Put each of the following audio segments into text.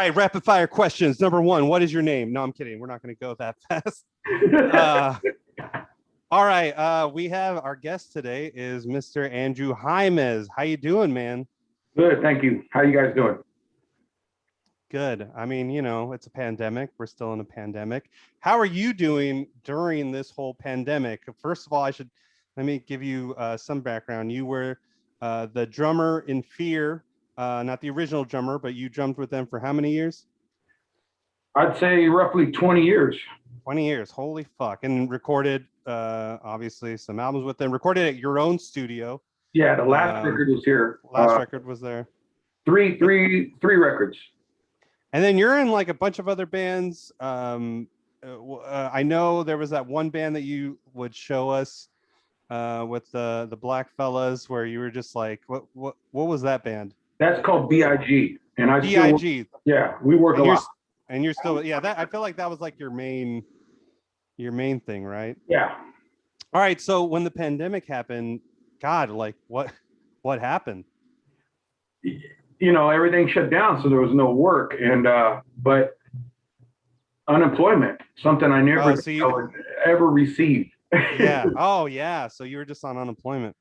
right, rapid fire questions. Number one, what is your name? No, I'm kidding. We're not going to go that fast. All right, we have our guest today is Mr. Andrew Jaimez. How you doing, man? Good, thank you. How you guys doing? Good. I mean, it's a pandemic. We're still in a pandemic. How are you doing during this whole pandemic? First of all, let me give you some background. You were the drummer in Fear, not the original drummer, but you drummed with them for how many years? I'd say roughly 20 years. 20 years. Holy fuck. And recorded, obviously, some albums with them. Recorded at your own studio. Yeah, the last record was here. Last record was there. Three records. And then you're in like a bunch of other bands. I know there was that one band that you would show us with the Black Fellas, where you were just like, what was that band? That's called B.I.G. And B.I.G. Yeah, we work a lot. And you're still, that I feel like that was like your main thing, right? Yeah. All right. So when the pandemic happened, God, like what happened? Everything shut down, so there was no work, and but unemployment, something I never ever received. Yeah. Oh, yeah. So you were just on unemployment,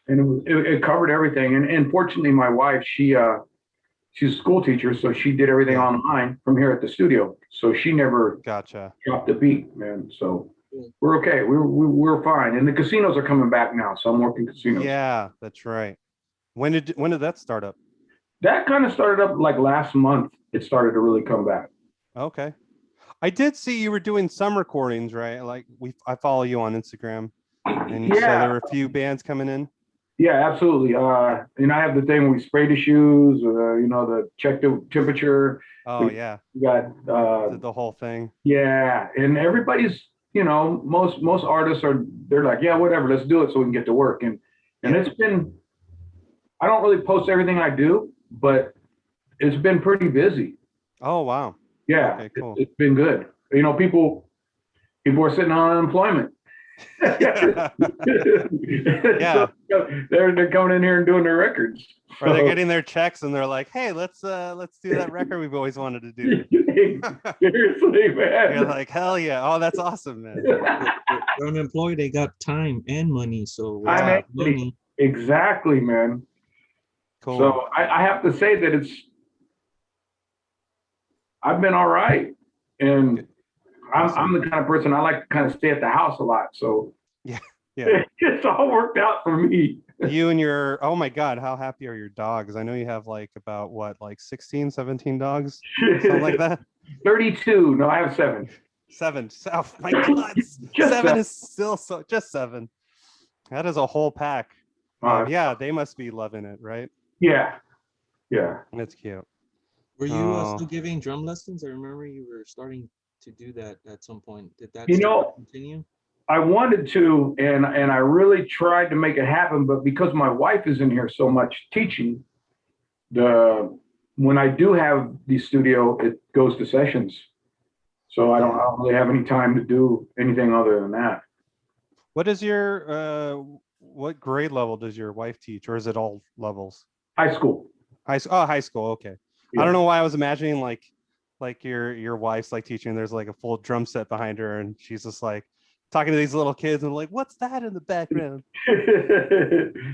and it covered everything. And fortunately, my wife, she's a school teacher, so she did everything online from here at the studio. So she never dropped the beat, man. So we're okay. We're fine. And the casinos are coming back now, so I'm working casinos. Yeah, that's right. When did that start up? That kind of started up like last month. It started to really come back. Okay. I did see you were doing some recordings, right? Like I follow you on Instagram, and you said there were a few bands coming in. Yeah, absolutely. And I have the thing where we spray the shoes, the check the temperature. Oh, yeah. We got the whole thing. Yeah, and everybody's, most artists they're like, yeah, whatever, let's do it so we can get to work. And it's been, I don't really post everything I do, but it's been pretty busy. Oh, wow. Yeah, okay, cool. It's been good. People are sitting on unemployment. Yeah. So, they're coming in here and doing their records. Or they're getting their checks and they're like, hey, let's do that record we've always wanted to do. Seriously, man. You're like, hell yeah. Oh, that's awesome, man. They're unemployed, they got time and money. So money. Exactly, man. Cool. So I have to say that I've been all right. And I'm the kind of person, I like to kind of stay at the house a lot. So yeah. It's all worked out for me. You and oh my God, how happy are your dogs? I know you have like about 16, 17 dogs? Something like that? 32. No, I have 7. 7. Oh my God. 7 is still just 7. That is a whole pack. Yeah, they must be loving it, right? Yeah. That's cute. Were you still giving drum lessons? I remember you were starting to do that at some point. Did that continue? I wanted to, and I really tried to make it happen, but because my wife is in here so much teaching, when I do have the studio, it goes to sessions. So I don't really have any time to do anything other than that. What is what grade level does your wife teach, or is it all levels? High school. High school. Okay. Yeah. I don't know why I was imagining like your wife's like teaching. There's like a full drum set behind her, and she's just like talking to these little kids, and like, what's that in the background?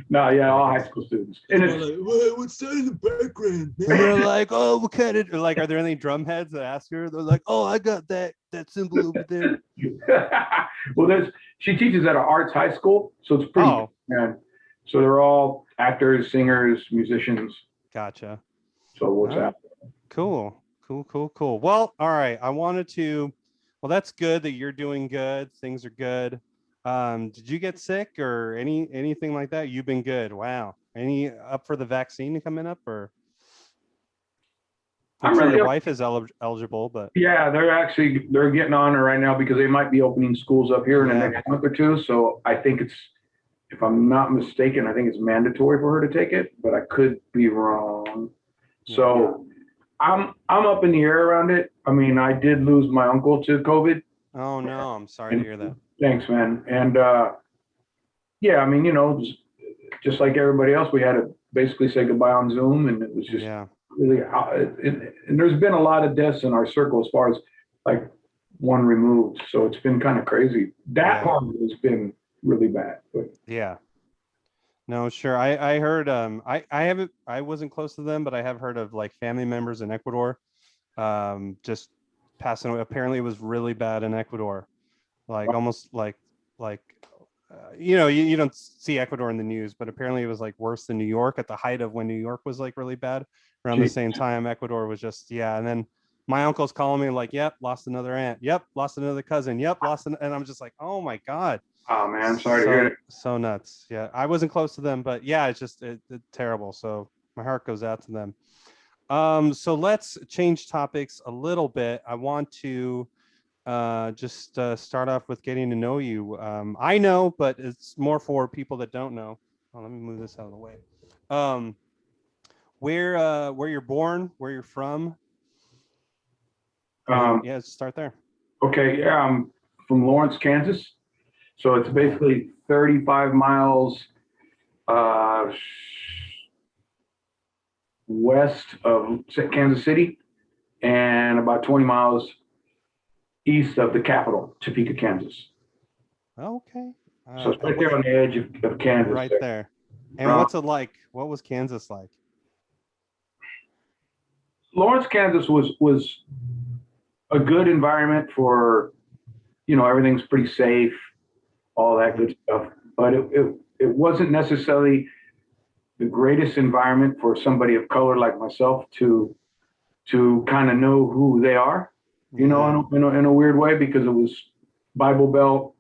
No, yeah, all high school students. And it's like, what's that in the background? And they're like, oh, what kind of like? Are there any drum heads that ask her? They're like, oh, I got that symbol over there. Well, she teaches at an arts high school, so it's pretty. Man. So they're all actors, singers, musicians. Gotcha. So what's that? Cool. Well, all right. Well, that's good that you're doing good. Things are good. Did you get sick or anything like that? You've been good. Wow. Any up for the vaccine coming up, or? I'm sure your wife is eligible, but yeah, they're getting on it right now because they might be opening schools up here in the next month or two. So I think if I'm not mistaken, I think it's mandatory for her to take it, but I could be wrong. So I'm up in the air around it. I mean, I did lose my uncle to COVID. Oh no, I'm sorry to hear that. Thanks, man. And yeah, I mean, just like everybody else, we had to basically say goodbye on Zoom, and it was just really, and there's been a lot of deaths in our circle as far as like one removed. So it's been kind of crazy. That part has been really bad. But Yeah. No, sure. I heard I haven't I wasn't close to them, but I have heard of like family members in Ecuador just passing away. Apparently it was really bad in Ecuador. Like almost like you don't see Ecuador in the news, but apparently it was like worse than New York at the height of when New York was like really bad. Around the same time, Ecuador was just and then my uncle's calling me like, "Yep, lost another aunt. Yep, lost another cousin. Yep, and I'm just like, "Oh my God." oh man, sorry to hear it. So nuts. Yeah, I wasn't close to them, but yeah, it's just it's terrible. So my heart goes out to them. So let's change topics a little bit. I want to just start off with getting to know you. I know, but it's more for people that don't know. Oh, let me move this out of the way. Um, where you're born, where you're from. Yeah, let's start there. Okay, yeah, I'm from Lawrence, Kansas. So it's basically 35 miles west of Kansas City and about 20 miles east of the capital, Topeka, Kansas. Okay. So it's right there on the edge of Kansas. Right there. And what's it like? What was Kansas like? Lawrence, Kansas was a good environment for, everything's pretty safe, all that good stuff. But it wasn't necessarily the greatest environment for somebody of color like myself to kind of know who they are, in a weird way, because it was Bible Belt,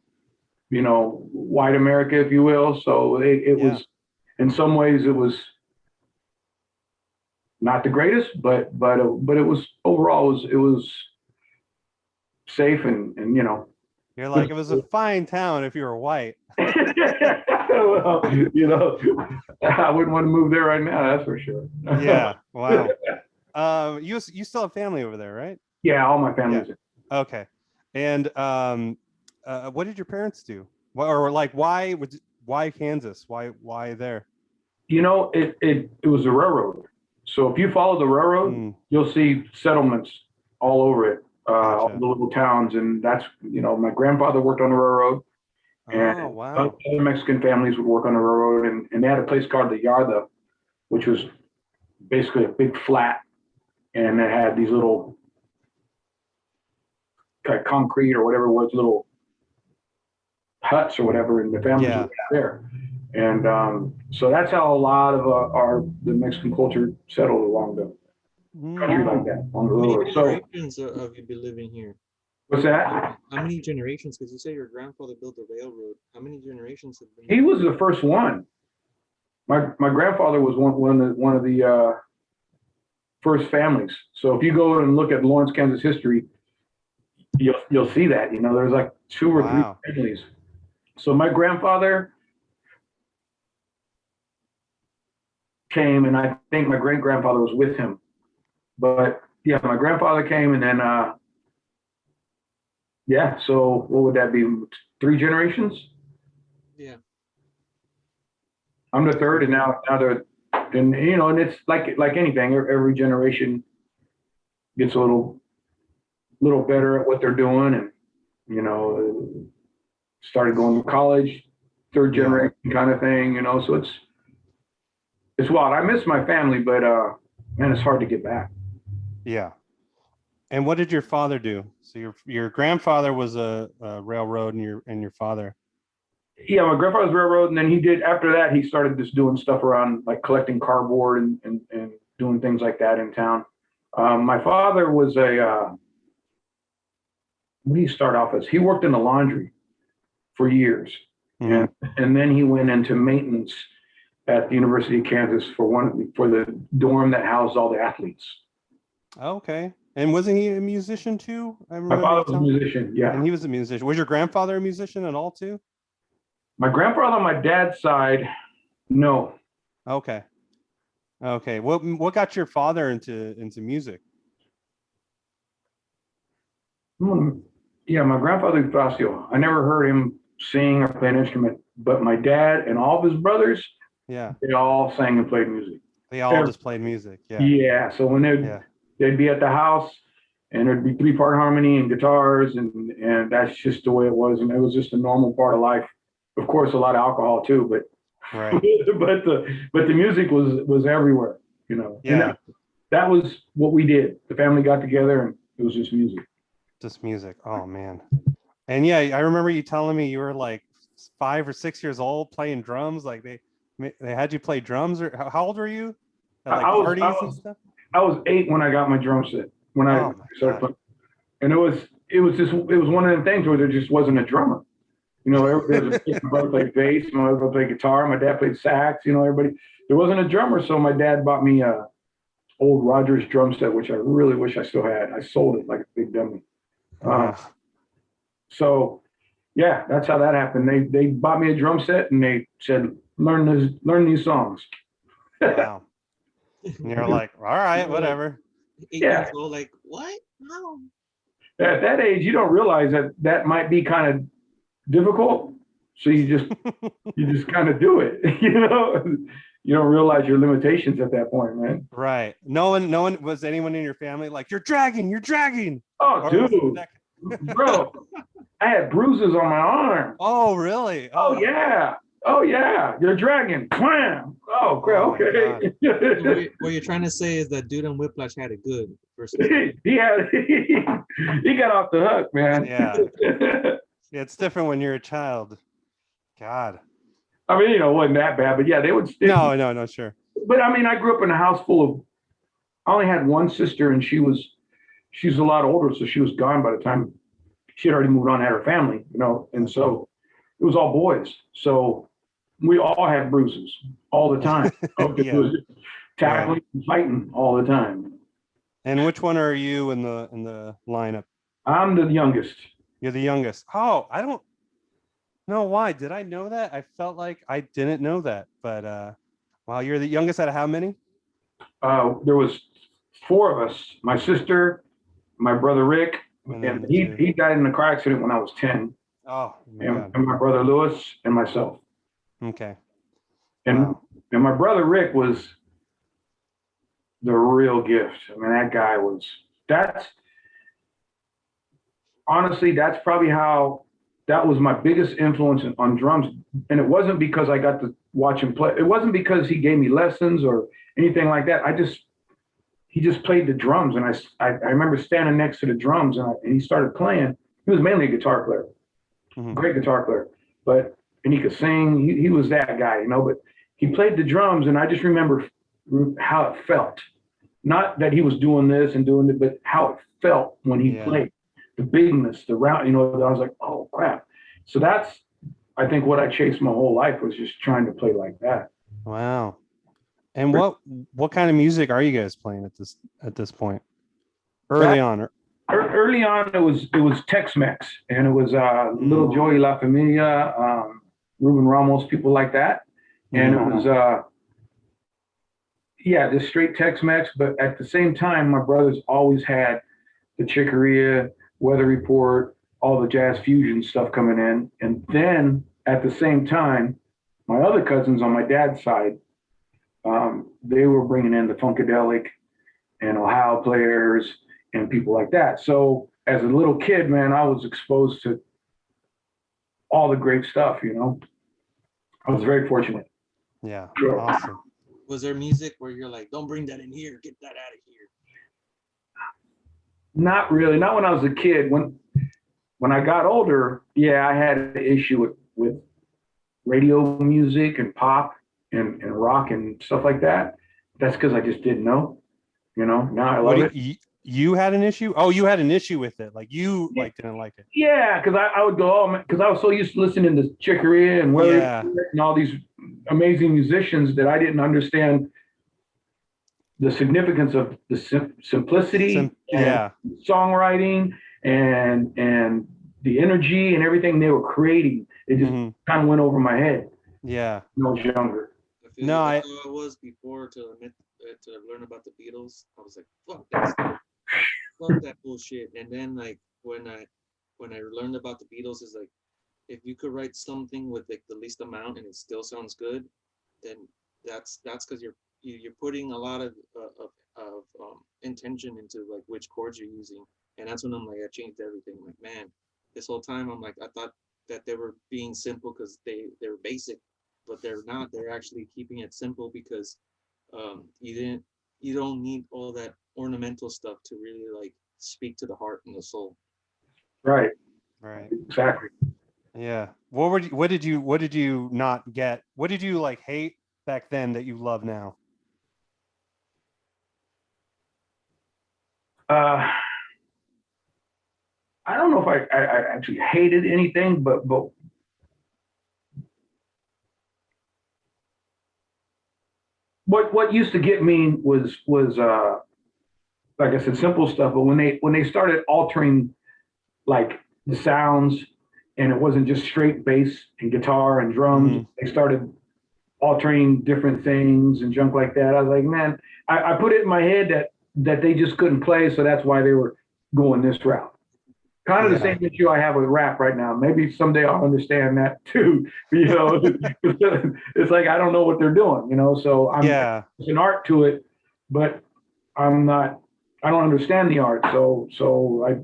white America, if you will. So it was, in some ways, it was not the greatest, but it was overall it was safe and You're like, it was a fine town if you were white. well, I wouldn't want to move there right now, that's for sure. Yeah. Wow. You still have family over there, right? Yeah, all my family's there. Okay. And what did your parents do? Or like why Kansas? Why there? It was a railroad. So if you follow the railroad, you'll see settlements all over it, all the little towns, and that's my grandfather worked on the railroad, and other Mexican families would work on the railroad, and they had a place called the Yarda, which was basically a big flat, and it had these little kind of concrete or whatever it was, little huts or whatever, and the families were there. And so that's how a lot of the Mexican culture settled along the country like that, on the road. How many generations have you been living here? What's that? How many generations? Because you say your grandfather built the railroad. How many generations have been? He was the first one. My grandfather was one of the first families. So if you go and look at Lawrence, Kansas history, you'll see that. There's like 2 or 3 families. So my grandfather came, and I think my great grandfather was with him. But yeah, my grandfather came, and then so what would that be? 3 generations? Yeah. I'm the third, and now they're, and it's like anything, every generation gets a little better at what they're doing, and started going to college, 3rd generation kind of thing, so it's wild. I miss my family, but man, it's hard to get back. Yeah. And what did your father do? So your grandfather was a railroad, and your father. Yeah, my grandfather's railroad, and then after that he started just doing stuff around, like collecting cardboard and doing things like that in town. My father was what did he start off as? He worked in the laundry for years, and then he went into maintenance at the University of Kansas for the dorm that housed all the athletes. Okay. And wasn't he a musician too? My father was a musician, yeah. And he was a musician. Was your grandfather a musician at all too? My grandfather on my dad's side, no. Okay. Okay. What got your father into music? Yeah, my grandfather Ignacio. I never heard him sing or play an instrument, but my dad and all of his brothers, they all sang and played music. They all just played music. Yeah. Yeah. So when Yeah. they'd be at the house and there'd be 3-part harmony and guitars and that's just the way it was. And it was just a normal part of life. Of course, a lot of alcohol too, but Right. but the music was everywhere, you know. And Yeah. that was what we did. The family got together and it was just music. Just music. Oh man. And yeah, I remember you telling me you were like 5 or 6 years old playing drums. Like they had you play drums, or how old were you? At like I was I parties and was stuff. I was 8 when I got my drum set. When I Oh my started god. playing, and it was one of the things where there just wasn't a drummer. You know, my brother played bass, my other brother played guitar, my dad played sax. You know, everybody. There wasn't a drummer, so my dad bought me a old Rogers drum set, which I really wish I still had. I sold it like a big dummy. Wow. So yeah, that's how that happened. They bought me a drum set and they said learn these songs. Wow. And you're like, all right, whatever. 8 years old, like, what? No. At that age, you don't realize that that might be kind of difficult. So you just kind of do it, you know. You don't realize your limitations at that point, man. Right. No one was anyone in your family like, you're dragging. Oh, Or was it dude, that- bro, I had bruises on my arm. Oh, really? Oh yeah, oh yeah, you're dragging. Wham! Oh, great. Oh, my Okay. What you're trying to say is that Dude on Whiplash had it good versus he got off the hook, man. Yeah. Yeah, it's different when you're a child. God. I mean, you know, it wasn't that bad, but yeah, they would stick. No, sure. But I mean, I grew up in a house full of. I only had one sister, and she's a lot older, so she was gone by the time she had already moved on, had her family, you know, and so it was all boys. So we all had bruises all the time. Okay, Yeah. it was tackling and fighting all the time. And which one are you in the lineup? I'm the youngest. You're the youngest. Oh, I don't know why. Did I know that? I felt like I didn't know that. But wow, you're the youngest out of how many? There was 4 of us. My sister, my brother Rick, And and then he died in a car accident when I was 10, Oh my and, God. and my brother Lewis and myself. Okay. And Wow. and my brother Rick was the real gift. I mean, that guy was. That's honestly, that's probably how. That was my biggest influence on drums, and it wasn't because I got to watch him play. It wasn't because he gave me lessons or anything like that. He just played the drums, and I remember standing next to the drums, and he started playing. He was mainly a guitar player, great guitar player, and he could sing. He was that guy, you know. But he played the drums, and I just remember how it felt. Not that he was doing this and doing it, but how it felt when he played. The bigness, the round, you know. I was like, oh crap. So that's, I think, what I chased my whole life was just trying to play like that. Wow. And what kind of music are you guys playing at this point? Early on. Early on, it was Tex-Mex, and it was Little Joey La Familia, Ruben Ramos, people like that, and it was just straight Tex-Mex. But at the same time, my brothers always had the Chicoria, Weather Report, all the jazz fusion stuff coming in, and then at the same time, my other cousins on my dad's side, they were bringing in the Funkadelic and Ohio players and people like that. So as a little kid, man, I was exposed to all the great stuff, you know. I was very fortunate. Yeah. Sure. Awesome. Was there music where you're like, don't bring that in here, get that out of here? Not really. Not when I was a kid. When I got older, yeah, I had an issue with radio music and pop and rock and stuff like that. That's because I just didn't know. You know, now I love it. You had an issue? Oh, you had an issue with it. Like you didn't like it. Yeah, because I would go, oh, because I was so used to listening to Chicoria and Weather and all these amazing musicians that I didn't understand the significance of the simplicity and songwriting and the energy and everything they were creating. It just kind of went over my head. Yeah. When I was younger. I was before to learn about the Beatles. I was like, fuck that bullshit. And then like when I learned about the Beatles, is like, if you could write something with like the least amount and it still sounds good, then that's because you're putting a lot of intention into like which chords you're using, and that's when I'm like, I changed everything. Like, man, this whole time I'm like, I thought that they were being simple because they're basic, but they're not. They're actually keeping it simple because you don't need all that ornamental stuff to really like speak to the heart and the soul. Right. Right. Exactly. Yeah. What did you not get? What did you like hate back then that you love now? I don't know if I actually hated anything, but what used to get me was like I said, simple stuff. But when they started altering like the sounds, and it wasn't just straight bass and guitar and drums, they started altering different things and junk like that. I was like, man, I put it in my head that they just couldn't play, so that's why they were going this route. Kind of the same issue I have with rap right now. Maybe someday I'll understand that too. You know, it's like I don't know what they're doing. You know, so it's an art to it, but I'm not. I don't understand the art, so I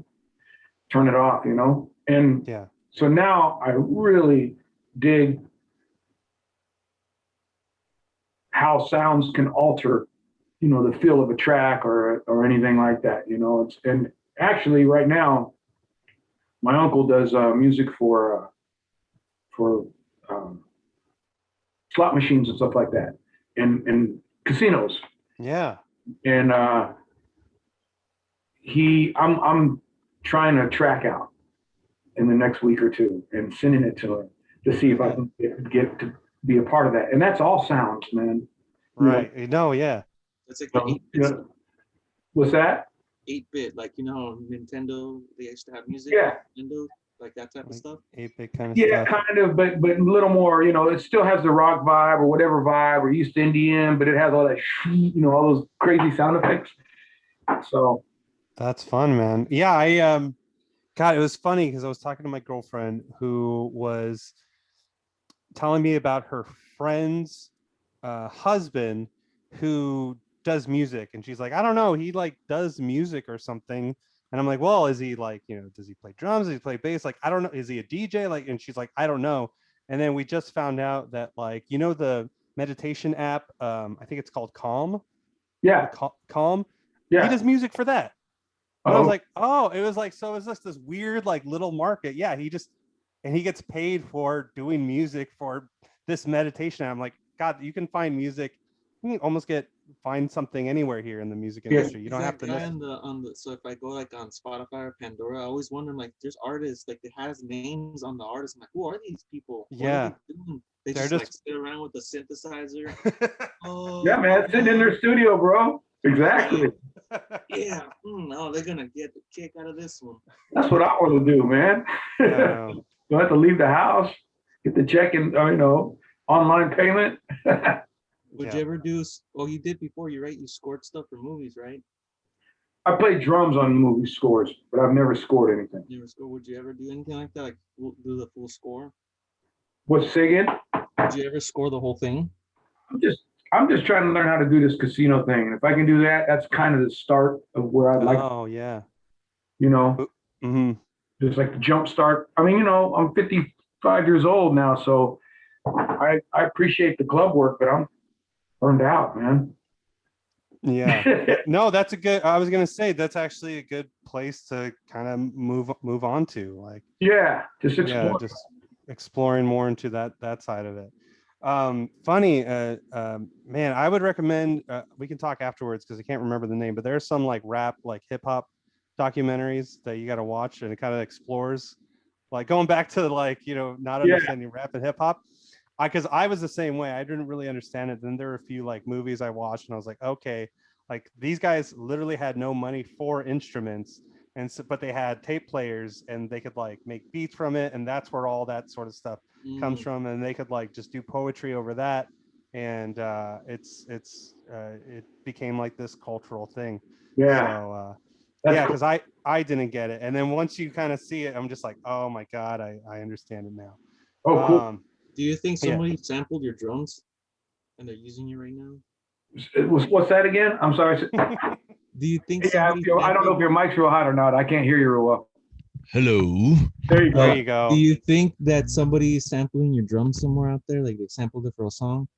turn it off. You know, and so now I really dig how sounds can alter, you know, the feel of a track or anything like that. You know, and actually right now my uncle does music for slot machines and stuff like that, and casinos. Yeah. And I'm trying to track out in the next week or two and sending it to him to see if I can get to be a part of that. And that's all sounds, man. Right. No, yeah. It's like the 8-bit stuff. What's that? 8-bit, like you know, Nintendo. They used to have music. Yeah. Nintendo, like that type of stuff. 8-bit kind of yeah, stuff. kind of, but a little more. You know, it still has the rock vibe or whatever vibe or East Indian, but it has all that, you know, all those crazy sound effects. So that's fun, man. Yeah, God, it was funny because I was talking to my girlfriend who was telling me about her friend's husband who does music, and she's like, I don't know, he like does music or something. And I'm like, well, is he like, you know, does he play drums? Does he play bass? Like, I don't know. Is he a DJ? Like, and she's like, I don't know. And then we just found out that, like, you know, the meditation app, I think it's called Calm. Yeah. Calm. Yeah. He does music for that. And I was like, oh, it was like, so is this weird, like little market? Yeah. And he gets paid for doing music for this meditation. I'm like, God, you can find music. You can almost find something anywhere here in the music industry. You don't have to. On the so if I go like on Spotify or Pandora, I always wonder like there's artists like it has names on the artists. I'm like, who are these people? What are they doing? They're just like sit around with the synthesizer. Yeah, man, sitting in their studio, bro. Exactly. Yeah. No, they're gonna get the kick out of this one. That's what I want to do, man. Don't have to leave the house, get the check and you know, online payment. Would you ever do? Well, you did before. You right? You scored stuff for movies, right? I played drums on movie scores, but I've never scored anything. Never scored. Would you ever do anything like that? Like do the full score? What's say again? Would you ever score the whole thing? I'm just trying to learn how to do this casino thing. And if I can do that, that's kind of the start of where I'd like. Oh yeah. You know, just like the jump start. I mean, you know, I'm 55 years old now, so I appreciate the club work, but I'm burned out, man. Yeah. No, that's a good. I was gonna say that's actually a good place to kind of move on to, like. Yeah, just explore. Yeah, just exploring more into that side of it. Funny, man, I would recommend. We can talk afterwards because I can't remember the name, but there's some like rap, like hip hop documentaries that you got to watch, and it kind of explores, like going back to like, you know, not understanding rap and hip hop. Because I was the same way. I didn't really understand it. Then there were a few like movies I watched, and I was like, okay, like these guys literally had no money for instruments, and so, but they had tape players, and they could like make beats from it, and that's where all that sort of stuff comes from. And they could like just do poetry over that, and it became like this cultural thing. Yeah. So yeah, because I didn't get it, and then once you kind of see it, I'm just like, oh my God, I understand it now. Oh, cool. Do you think somebody sampled your drums and they're using you right now? What's that again? I'm sorry. Do you think Yeah, somebody I don't know if your mic's real hot or not. I can't hear you real well. Hello. There you go. There you go. Do you think that somebody is sampling your drum somewhere out there, like they sampled it for a song?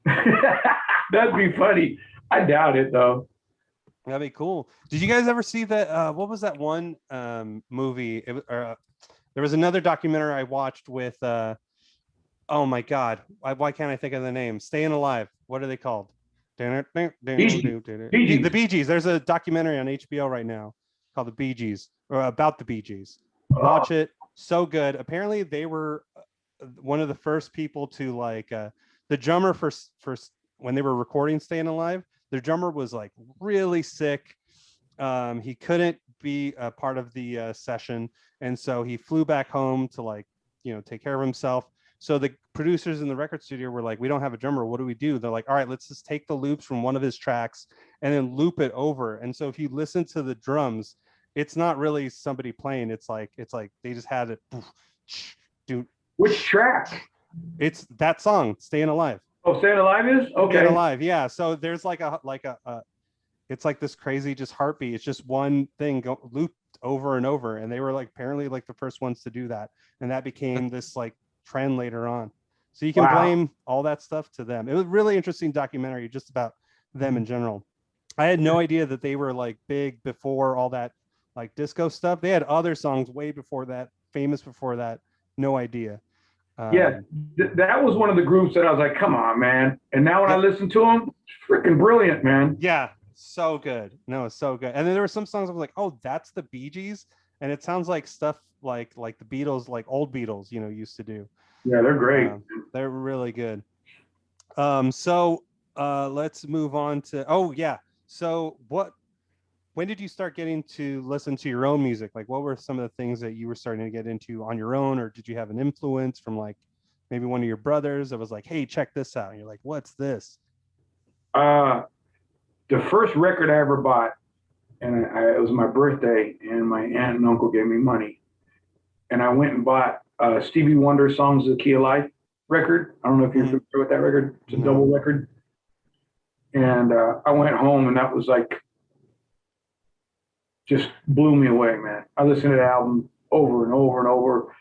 That'd be funny. I doubt it though. That'd be cool. Did you guys ever see that? What was that one movie? There was another documentary I watched with. Oh my God! Why can't I think of the name? Staying Alive. What are they called? The Bee Gees. There's a documentary on HBO right now called The Bee Gees, or about the Bee Gees. Watch it. So good. Apparently, they were one of the first people to like the drummer for when they were recording Staying Alive. Their drummer was like really sick. He couldn't be a part of the session, and so he flew back home to like take care of himself. So the producers in the record studio were like, we don't have a drummer. What do we do? They're like, all right, let's just take the loops from one of his tracks and then loop it over. And so if you listen to the drums, it's not really somebody playing. It's like they just had it. Dude, which track? It's that song, Staying Alive. Oh, Staying Alive is? Okay. Staying Alive, yeah. So there's like a it's like this crazy just heartbeat. It's just one thing looped over and over. And they were like apparently like the first ones to do that. And that became this like trend later on. So you can blame all that stuff to them. It was a really interesting documentary just about them in general. I had no idea that they were like big before all that like disco stuff. They had other songs way before that, famous before that. No idea. Yeah, that was one of the groups that I was like, come on, man. And now when I listen to them, freaking brilliant, man. Yeah, so good. No, it's so good. And then there were some songs I was like, oh, that's the Bee Gees. And it sounds like stuff like the Beatles, like old Beatles, used to do. Yeah, they're great. They're really good. So let's move on to, oh yeah. So when did you start getting to listen to your own music? Like what were some of the things that you were starting to get into on your own, or did you have an influence from like maybe one of your brothers that was like, hey, check this out? And you're like, what's this? The first record I ever bought, and it was my birthday, and my aunt and uncle gave me money. And I went and bought Stevie Wonder Songs of the Key of Life record. I don't know if you're familiar with that record. It's a double record. And I went home, and that was like, just blew me away, man. I listened to the album over and over and over.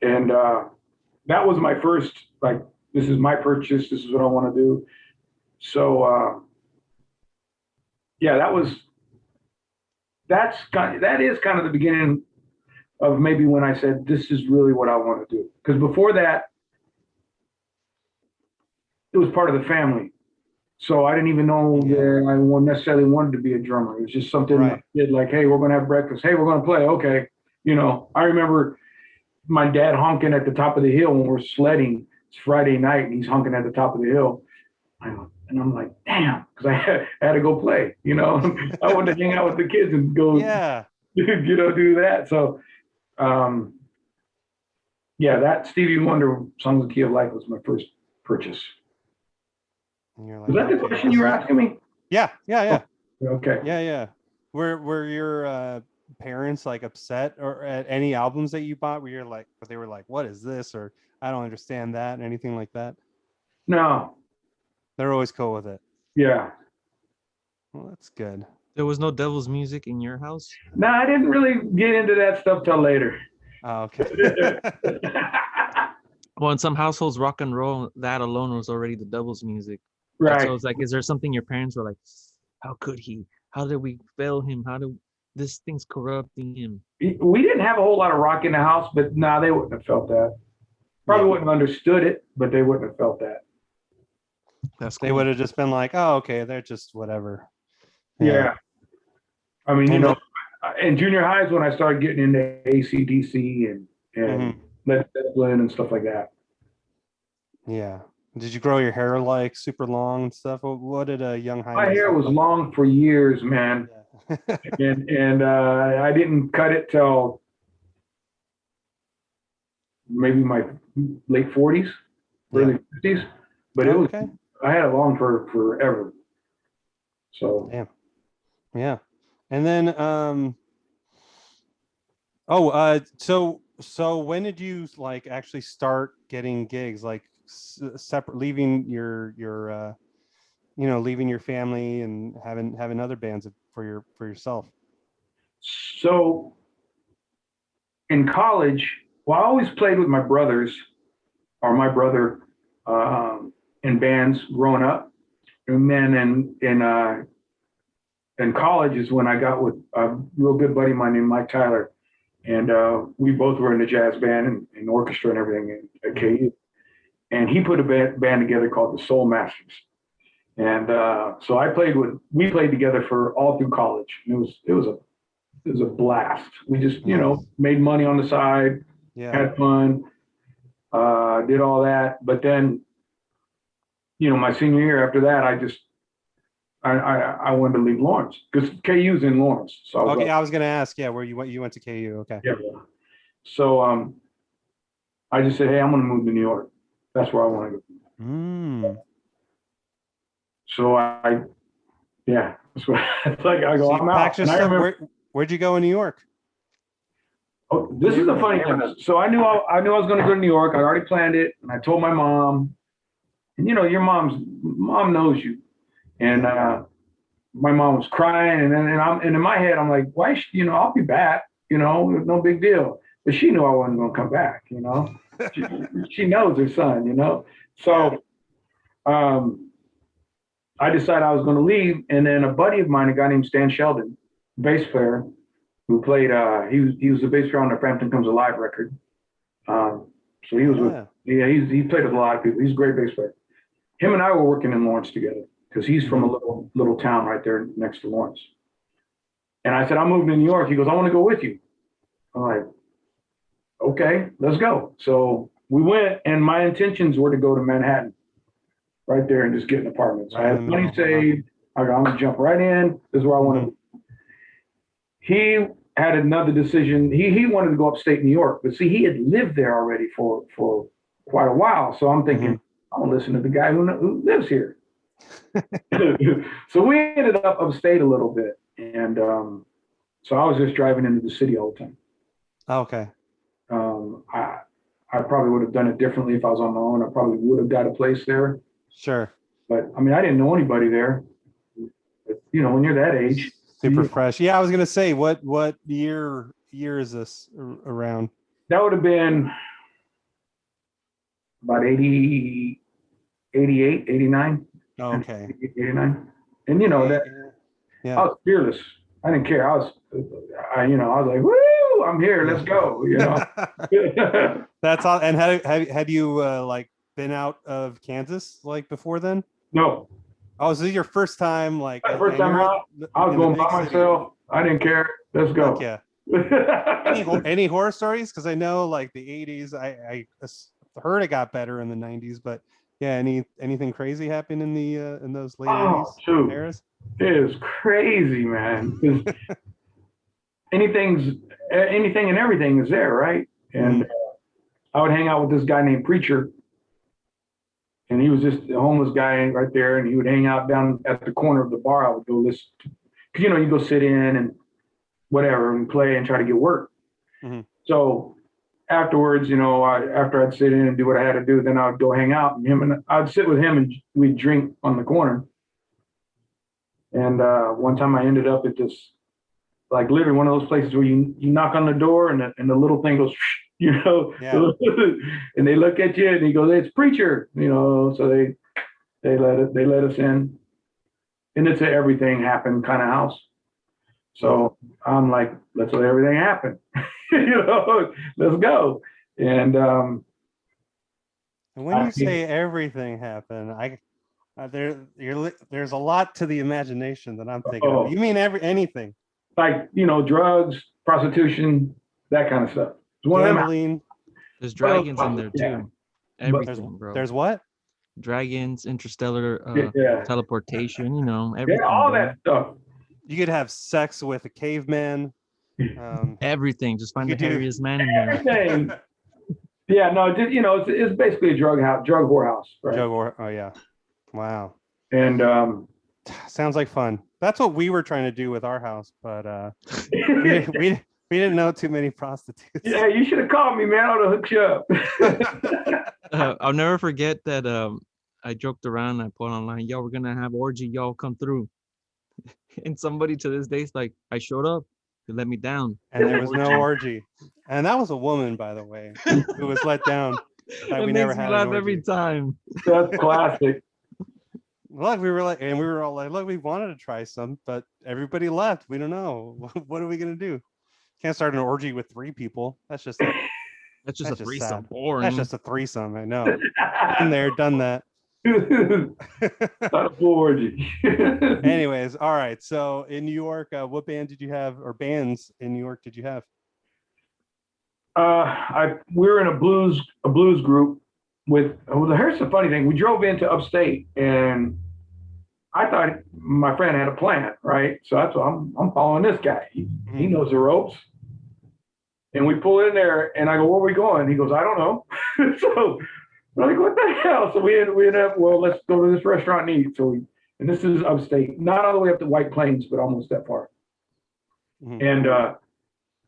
And that was my first, like, this is my purchase. This is what I want to do. So, yeah, that is kind of the beginning of maybe when I said, this is really what I want to do. Because before that, it was part of the family. So I didn't even know that I necessarily wanted to be a drummer. It was just something I did, like, hey, we're going to have breakfast. Hey, we're going to play. Okay. I remember my dad honking at the top of the hill when we're sledding. It's Friday night, and he's honking at the top of the hill. And I'm like, damn, because I had to go play, I wanted to hang out with the kids and go, do that. So, that Stevie Wonder Songs of the Key of Life was my first purchase. Like, was that the question you were asking me? Yeah. Oh, okay. Yeah. Were your parents like upset or at any albums that you bought where they were like, what is this? Or I don't understand that, anything like that? No. They're always cool with it. Yeah. Well, that's good. There was no devil's music in your house? No, I didn't really get into that stuff till later. Oh, okay. Well, in some households, rock and roll, that alone was already the devil's music. Right. So it's like, is there something your parents were like, how could he? How did we fail him? This thing's corrupting him? We didn't have a whole lot of rock in the house, but they wouldn't have felt that. Probably wouldn't have understood it, but they wouldn't have felt that. That's cool. They would have just been like, oh, okay, they're just whatever. Yeah. I mean, in junior high is when I started getting into AC/DC and Led Zeppelin and stuff like that. Yeah. Did you grow your hair like super long and stuff? What did a young high? My hair was long for years, man. Yeah. and I didn't cut it till maybe my late 40s, early 50s. But it was, I had it long for forever. So damn. Yeah. And then so when did you like actually start getting gigs, like separate, leaving your leaving your family and having other bands for yourself? So in college, well, I always played with my brothers or my brother in bands growing up. And then in college is when I got with a real good buddy of mine named Mike Tyler. And we both were in the jazz band and orchestra and everything at KU. And he put a band together called the Soul Masters. And so we played together for all through college. And it was a blast. We just, made money on the side, had fun, did all that. But then, my senior year after that, I wanted to leave Lawrence because KU's in Lawrence. So I was going to ask, where you went to KU. Okay. Yeah. So I just said, hey, I'm going to move to New York. That's where I want to go. So that's what it's like. I go, I'm out. And I remember, where'd you go in New York? Oh, this is the funny thing. So I knew I was going to go to New York. I already planned it, and I told my mom. And your mom knows you. And my mom was crying, and in my head, I'm like, why? I'll be back. No big deal. But she knew I wasn't going to come back. She knows her son. So I decided I was going to leave, and then a buddy of mine, a guy named Stan Sheldon, bass player, who played. He was the bass player on the Frampton Comes Alive record. So he was he played with a lot of people. He's a great bass player. Him and I were working in Lawrence together because he's from a little town right there next to Lawrence. And I said, I'm moving to New York. He goes, I want to go with you. I'm like, okay, let's go. So we went, and my intentions were to go to Manhattan right there and just get an apartment. So I had money saved. I go, I'm going to jump right in. This is where I want to. He had another decision. He wanted to go upstate New York, but see, he had lived there already for quite a while. So I'm thinking, I'm going to listen to the guy who lives here. So we ended up upstate a little bit. And so I was just driving into the city all the time. Okay. I probably would have done it differently if I was on my own. I probably would have got a place there. Sure. But I mean, I didn't know anybody there. But, when you're that age. Super fresh. Yeah, I was going to say, what year is this around? That would have been about 80, 88, 89. Oh, okay. 89. And I was fearless. I didn't care. I was like, woo, I'm here. Let's go. That's all. And had you been out of Kansas before then? No. Oh, so this is your first time? First time out. I was going by myself. I didn't care. Let's go. Heck yeah. Any horror stories? Because I know the 80s. I heard it got better in the 90s, but yeah, anything crazy happened in in those late 80s eras? It is crazy, man. anything and everything is there, right? And I would hang out with this guy named Preacher, and he was just a homeless guy right there, and he would hang out down at the corner of the bar. I would go listen to, because you go sit in and whatever and play and try to get work. So afterwards, after I'd sit in and do what I had to do, then I would go hang out, and I'd sit with him and we'd drink on the corner. And one time I ended up at this, literally one of those places where you knock on the door and the little thing goes, and they look at you and he goes, it's Preacher, so they let us in, and it's an everything happen kind of house. So I'm like, let's let everything happen, let's go. And when you say everything happen, there's a lot to the imagination that I'm thinking of. You mean anything? Drugs, prostitution, that kind of stuff. Gambling. There's dragons in there too. Everything, bro. There's what? Dragons, interstellar teleportation. Everything. Yeah, all that stuff. You could have sex with a caveman. Everything. Just find the hairiest man in there. Everything. Yeah, no, it's basically a drug whorehouse, right? Oh yeah. Wow. And sounds like fun. That's what we were trying to do with our house, but we didn't know too many prostitutes. Yeah, you should have called me, man. I would have hooked you up. I'll never forget that. I joked around. I put online, yo, we're gonna have orgy. Y'all come through. And somebody to this day is like, I showed up. They let me down. And there was no orgy. And that was a woman, by the way, who was let down that It we never makes me had an laugh every orgy. time. That's classic. Look, we were like, and we were all like, look, we wanted to try some, but everybody left. We don't know. What are we gonna do? Can't start an orgy with 3 people. That's just That's a just threesome. sad. Boring. That's just a threesome. I know. Been there, done that. Not a full orgy. Anyways, all right. So in New York, what band did you have, or bands in New York did you have? We were in a blues group with. Well, here's the funny thing. We drove into upstate, and I thought my friend had a plan, right? So that's why I'm following this guy. He knows the ropes. And we pull in there, and I go, "Where are we going?" He goes, "I don't know." So we're like, "What the hell?" So we end up, well, let's go to this restaurant and eat. And this is upstate, not all the way up to White Plains, but almost that far. And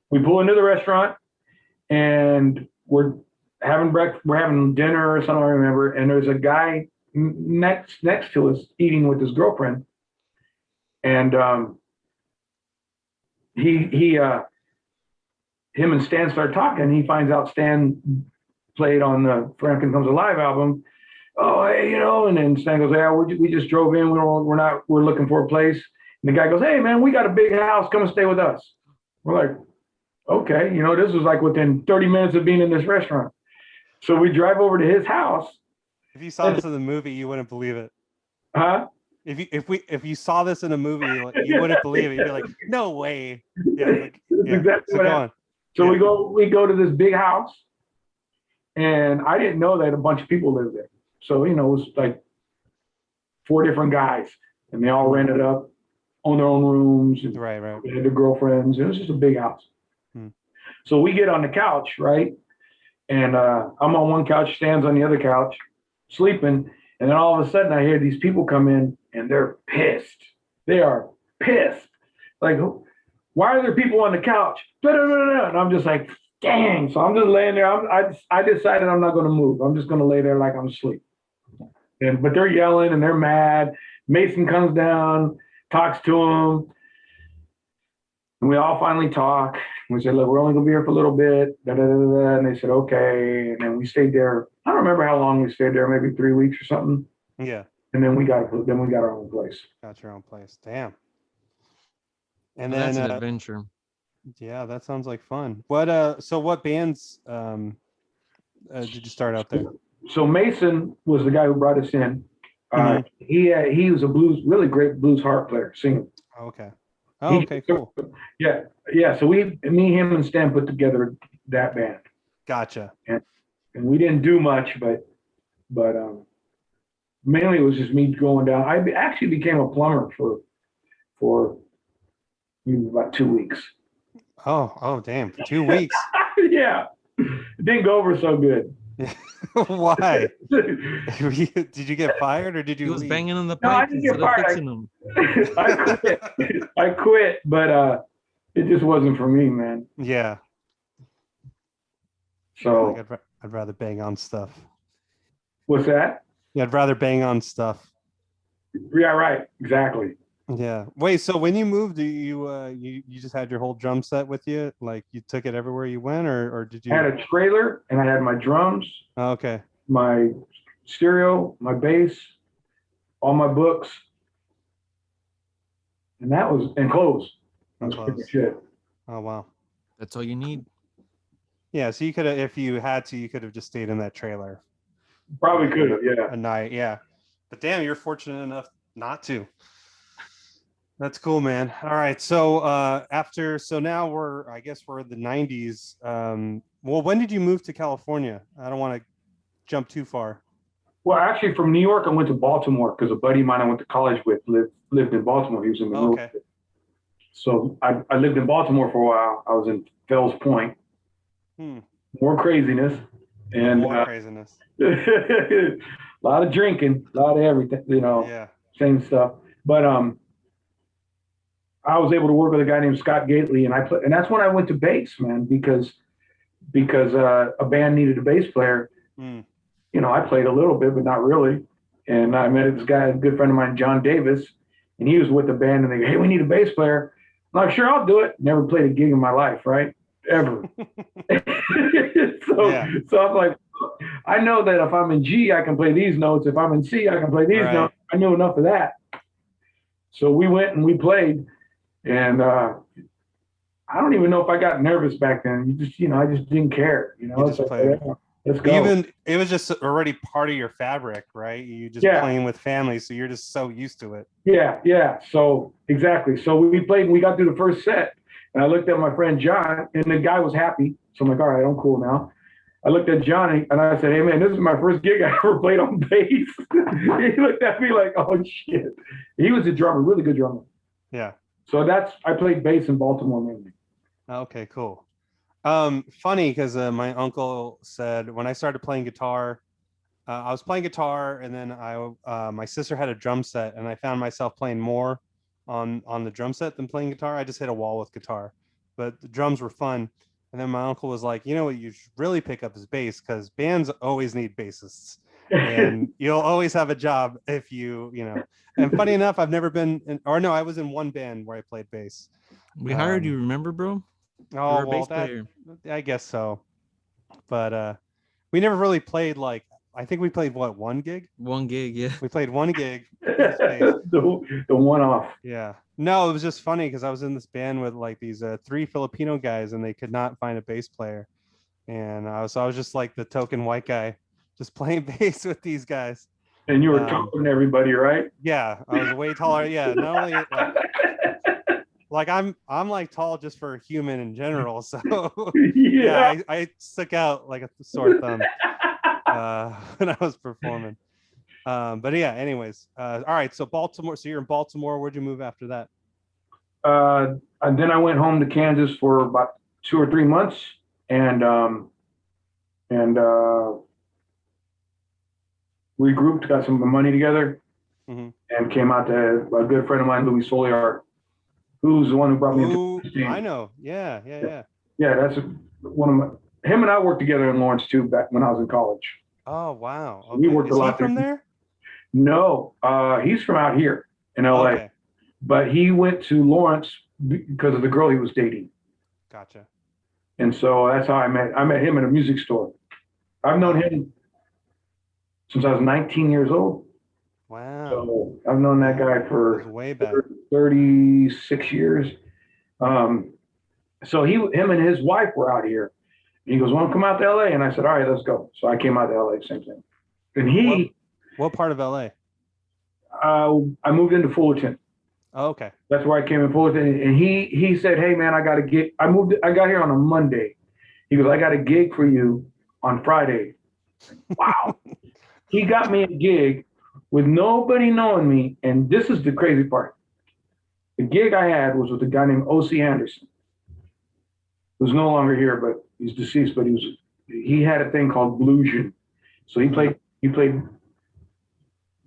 we pull into the restaurant, and we're having breakfast, we're having dinner or something, I remember. And there's a guy next to us eating with his girlfriend, and him and Stan start talking. He finds out Stan played on the Franklin Comes Alive album. Oh, hey, and then Stan goes, "Yeah, we just drove in. We're looking for a place." And the guy goes, "Hey, man, we got a big house. Come and stay with us." We're like, "Okay." This was like within 30 minutes of being in this restaurant. So we drive over to his house. If you saw this in the movie, you wouldn't believe it. Huh? If you saw this in a movie, you wouldn't believe it. You'd be like, "No way." Yeah, Exactly what happened. So we go to this big house, and I didn't know that a bunch of people lived there. So it was like 4 different guys, and they all rented up on their own rooms. And Right. they had their girlfriends. It was just a big house. So we get on the couch, right? And I'm on one couch, Stan's on the other couch, sleeping. And then all of a sudden, I hear these people come in, and they're pissed. They are pissed. Like, why are there people on the couch? And I'm just like, dang. So I'm just laying there. I decided I'm not going to move. I'm just going to lay there like I'm asleep. But they're yelling and they're mad. Mason comes down, talks to them. And we all finally talk. We said, "Look, we're only going to be here for a little bit." And they said, "Okay." And then we stayed there. I don't remember how long we stayed there, maybe 3 weeks or something. Yeah. And then we got our own place. Got your own place. Damn. And Well, then that's an adventure. Yeah, that sounds like fun. So what bands did you start out there? So Mason was the guy who brought us in. He was a really great blues harp player, singer. Okay. Oh, okay, cool. Yeah. So me, him, and Stan put together that band. Gotcha. And we didn't do much, but mainly it was just me going down. I actually became a plumber for about 2 weeks. Oh, damn! For 2 weeks. Yeah, it didn't go over so good. Why? Did you get fired, or did you? He was leave? banging on the No, I pipe didn't get instead of fired. fixing them. I quit, but it just wasn't for me, man. Yeah. So I'd rather bang on stuff. What's that? Yeah, I'd rather bang on stuff. Yeah, right. Exactly. Yeah. Wait. So when you moved, you just had your whole drum set with you? Like you took it everywhere you went, or did you? I had a trailer, and I had my drums. Oh, okay. My stereo, my bass, all my books, and clothes. That was pretty shit. Oh wow. That's all you need. Yeah. So you could have, if you had to, you could have just stayed in that trailer. Probably could have, yeah. A night, yeah. But damn, you're fortunate enough not to. That's cool, man. All right. So now I guess we're in the 90s. Well, when did you move to California? I don't want to jump too far. Well, actually, from New York, I went to Baltimore because a buddy of mine I went to college with lived in Baltimore. He was in the okay. So I lived in Baltimore for a while. I was in Fells Point. More craziness. And more craziness. A lot of drinking, a lot of everything, Yeah. Same stuff. But I was able to work with a guy named Scott Gately, and that's when I went to bass, man, because a band needed a bass player. I played a little bit, but not really. And I met this guy, a good friend of mine, John Davis, and he was with the band. And they go, "Hey, we need a bass player." I'm like, "Sure, I'll do it." Never played a gig in my life, right? Ever. so, Yeah. so I'm like, I know that if I'm in G, I can play these notes. If I'm in C, I can play these Right. notes. I knew enough of that. So we went and we played, and I don't even know if I got nervous back then. I just didn't care. You It's just like, played. whatever, let's go. Even it was just already part of your fabric, right? You just Yeah. playing with family, so you're just so used to it. Yeah. So exactly. So we played and we got through the first set. And I looked at my friend John, and the guy was happy. So I'm like, all right, I'm cool now. I looked at Johnny and I said, "Hey man, this is my first gig I ever played on bass." He looked at me like, "Oh shit." He was a drummer, really good drummer. Yeah. So I played bass in Baltimore mainly. Okay, cool. Funny because my uncle said when I started playing guitar, I was playing guitar, and then my sister had a drum set, and I found myself playing more on the drum set than playing guitar. I just hit a wall with guitar, but the drums were fun. And then my uncle was like, "You know what? You should really pick up his bass because bands always need bassists, and you'll always have a job if you know." And funny enough, I've never been no, I was in one band where I played bass. We hired you, remember, bro? Oh, You're a well, bass player. I guess so. But we never really played I think we played one gig? One gig, yeah. We played one gig. the one off. Yeah. No, it was just funny because I was in this band with these 3 Filipino guys, and they could not find a bass player. And I was just like the token white guy just playing bass with these guys. And you were taller than everybody, right? Yeah, I was way taller. Yeah, not only I'm like tall just for a human in general. So yeah, I stuck out like a sore thumb when I was performing. But yeah, anyways, all right. So Baltimore. So you're in Baltimore. Where'd you move after that? And then I went home to Kansas for about 2 or 3 months, and regrouped, got some money together, Mhm. and came out to a good friend of mine, Louis Soliart, who's the one who brought me into the team. I know. Yeah. Yeah, that's one of my. Him and I worked together in Lawrence too back when I was in college. Oh wow. So we worked Is a lot he from there? No, he's from out here in LA, Okay. but he went to Lawrence because of the girl he was dating. Gotcha. And so that's how I met him at a music store. I've known him since I was 19 years old. Wow. So I've known that guy That for was way back. 36 years. So him and his wife were out here. And he goes, "Want to come out to LA?" And I said, "All right, let's go." So I came out to LA, same thing. And What part of LA? I moved into Fullerton. Oh, okay. That's where I came in Fullerton. And he said, "Hey man, I got a gig." I got here on a Monday. He goes, "I got a gig for you on Friday." Wow. He got me a gig with nobody knowing me. And this is the crazy part. The gig I had was with a guy named O.C. Anderson, who's no longer here, but he's deceased, but he had a thing called Bluesion. So he played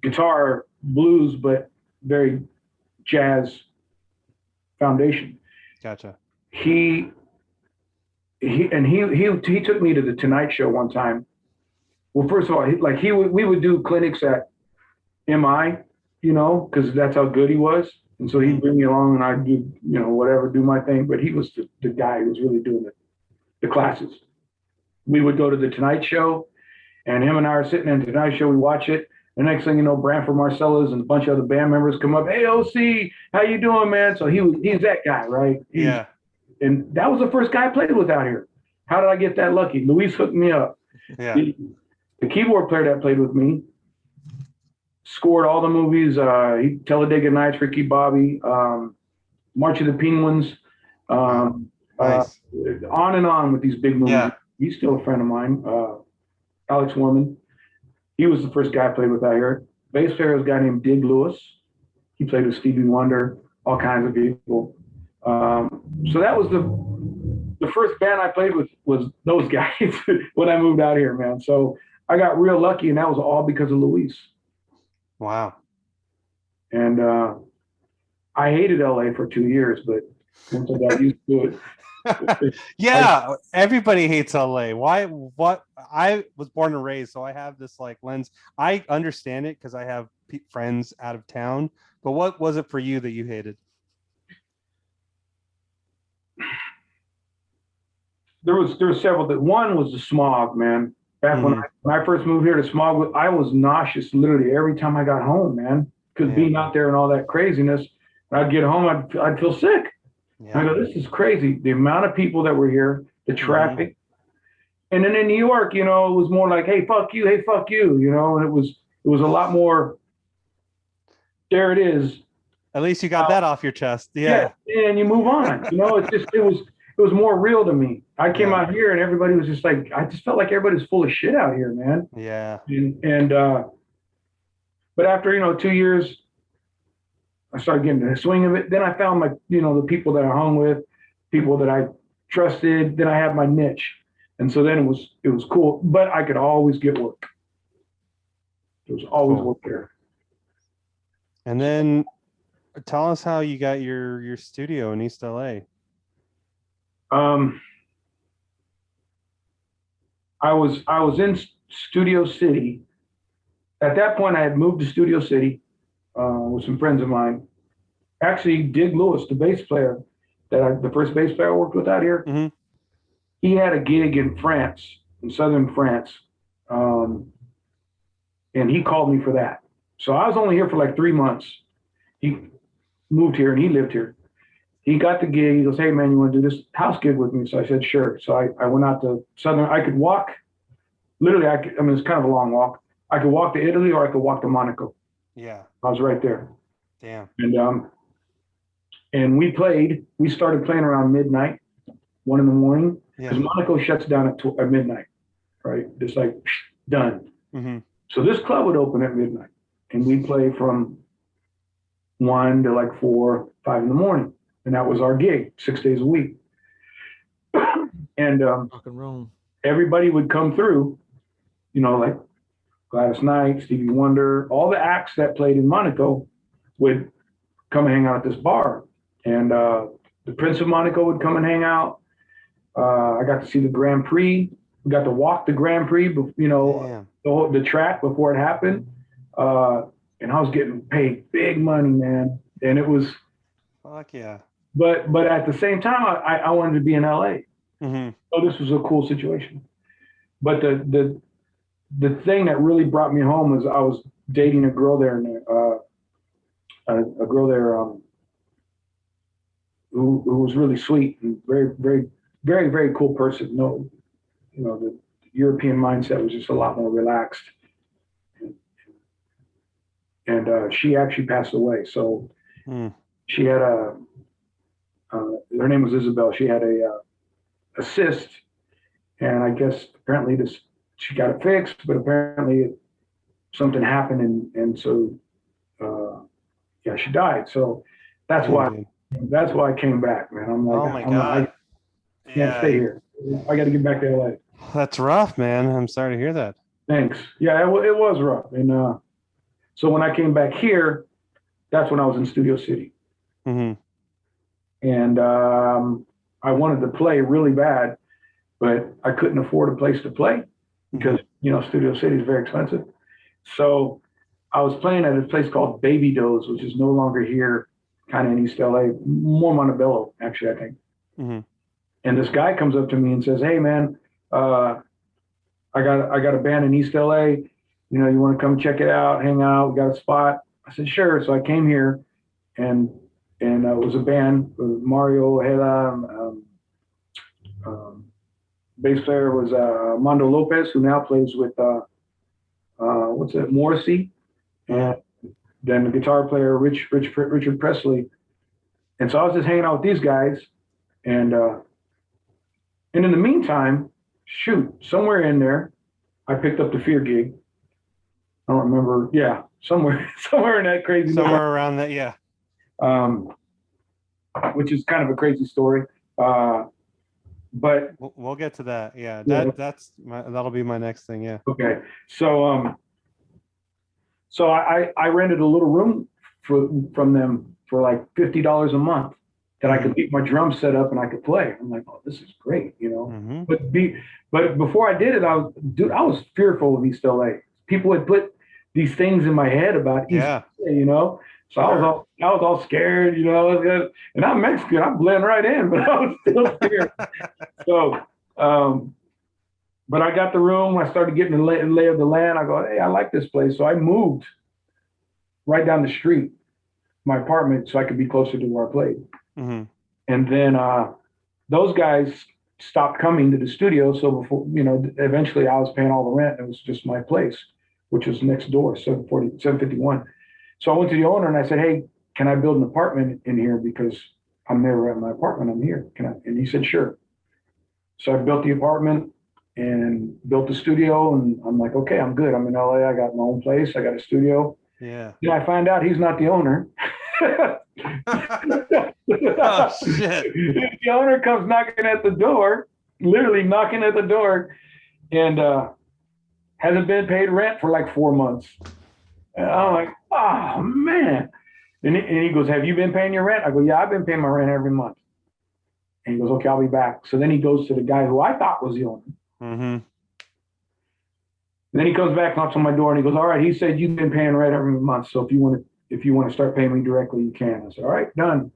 guitar, blues, but very jazz foundation. Gotcha. He took me to the Tonight Show one time. Well, first of all, we would do clinics at MI, because that's how good he was. And so he'd bring me along and I'd do, whatever, do my thing. But he was the guy who was really doing the classes. We would go to the Tonight Show, and him and I are sitting in the Tonight Show. We watch it. The next thing you know, Branford Marcellus and a bunch of other band members come up. "Hey, OC, how you doing, man?" So he's that guy, right? Yeah. And that was the first guy I played with out here. How did I get that lucky? Luis hooked me up. Yeah. The keyboard player that played with me scored all the movies. Talladega Nights, Ricky Bobby, March of the Penguins, Nice. on and on with these big movies. Yeah. He's still a friend of mine, Alex Warman. He was the first guy I played with out here. Bass player was a guy named Dig Lewis. He played with Stevie Wonder, all kinds of people. So that was the first band I played with was those guys when I moved out here, man. So I got real lucky, and that was all because of Luis. Wow. And I hated LA for 2 years, but once I got used to it, Yeah, everybody hates LA. Why? What? I was born and raised, so I have this like lens. I understand it because I have friends out of town. But what was it for you that you hated? There was several. That one was the smog, man. Back Mhm. when I first moved here, the smog. I was nauseous literally every time I got home, man. Because Yeah. being out there and all that craziness, I'd get home, I'd feel sick. I Yeah. go, this is crazy. The amount of people that were here, the traffic, and then in New York, it was more like, hey, fuck you, and it was a lot more. There it is. At least you got that off your chest. Yeah, Yeah. and you move on. It was more real to me. I came Yeah. out here and everybody was just like, I just felt like everybody was full of shit out here, man. Yeah. And but after 2 years, I started getting the swing of it. Then I found the people that I hung with, people that I trusted. Then I had my niche, and so then it was cool. But I could always get work. There was always Cool. work there. And then tell us how you got your studio in East LA. Um, I was in Studio City. At that point, I had moved to Studio City with some friends of mine. Actually, Dig Lewis, the bass player, the first bass player I worked with out here, Mhm. he had a gig in France, in southern France, um, and he called me for that. So I was only here for like 3 months. He moved here and he lived here. He got the gig. He goes, "Hey man, you want to do this house gig with me?" So I said, "Sure." So I went out to southern. I could walk. Literally, I mean, it's kind of a long walk. I could walk to Italy or I could walk to Monaco. Yeah. I was right there. Damn. And we started playing around midnight, 1 in the morning, because Yeah. Monaco shuts down at midnight, right? It's like done. Mm-hmm. So this club would open at midnight, and we'd play from 1 to like 4, 5 in the morning, and that was our gig, 6 days a week. And Rock and roll. everybody would come through, like Gladys Knight, Stevie Wonder, all the acts that played in Monaco would come and hang out at this bar. And the Prince of Monaco would come and hang out. I got to see the Grand Prix. We got to walk the Grand Prix, Damn. the track before it happened. And I was getting paid big money, man. And it was, Fuck yeah. but at the same time, I wanted to be in LA. Mm-hmm. So this was a cool situation. But the thing that really brought me home was I was dating a girl there, a girl there who was really sweet and very, very, very, very cool person. No, the European mindset was just a lot more relaxed. And she actually passed away. So she had her name was Isabel. She had a cyst, and I guess apparently she got it fixed, but apparently something happened, and so yeah, she died. So that's why I came back, man. I'm like, oh my God. I can't stay here. I got to get back to LA. That's rough, man. I'm sorry to hear that. Thanks. Yeah, it was rough, and so when I came back here, that's when I was in Studio City. Mm-hmm. And I wanted to play really bad, but I couldn't afford a place to play because Studio City is very expensive. So I was playing at a place called Baby Doe's, which is no longer here, kind of in East LA, more Montebello, actually, I think. Mm-hmm. And this guy comes up to me and says, "Hey man, I got a band in East LA. You want to come check it out, hang out? We got a spot." I said, "Sure." So I came here, and it was a band with Mario Hela. Bass player was Mondo Lopez, who now plays with Morrissey, and then the guitar player Richard Presley. And so I was just hanging out with these guys, and in the meantime, somewhere in there, I picked up the Fear gig. I don't remember. Yeah, somewhere in that crazy. Somewhere around that, yeah. Which is kind of a crazy story. But we'll get to that. Yeah, that'll be my next thing. Yeah. Okay. So I rented a little room from them for like $50 a month, that I could leave my drum set up and I could play. I'm like, oh, this is great, you know. Mhm. But before I did it, I was fearful of East LA. People had put these things in my head about East Yeah. LA, you know. So I was all scared, you know. And I'm Mexican, I blend right in, but I was still scared. So, but I got the room. I started getting the lay of the land. I go, hey, I like this place. So I moved right down the street, my apartment, so I could be closer to where I played. Mhm. And then those guys stopped coming to the studio. So before, you know, eventually I was paying all the rent. It was just my place, which was next door, 751. So I went to the owner and I said, hey, can I build an apartment in here? Because I'm never at my apartment. I'm here. Can I? And he said, sure. So I built the apartment and built the studio. And I'm like, okay, I'm good. I'm in LA. I got my own place. I got a studio. Yeah. Then I find out he's not the owner. Oh shit. The owner comes knocking at the door, literally knocking at the door, and hasn't been paid rent for like 4 months. And I'm like, oh man. And he goes, have you been paying your rent? I go, yeah, I've been paying my rent every month. And he goes, okay, I'll be back. So then he goes to the guy who I thought was the owner. Mm-hmm. Then he comes back, knocks on my door, and he goes, all right, he said you've been paying rent every month. So if you want to start paying me directly, you can. I said, all right, done.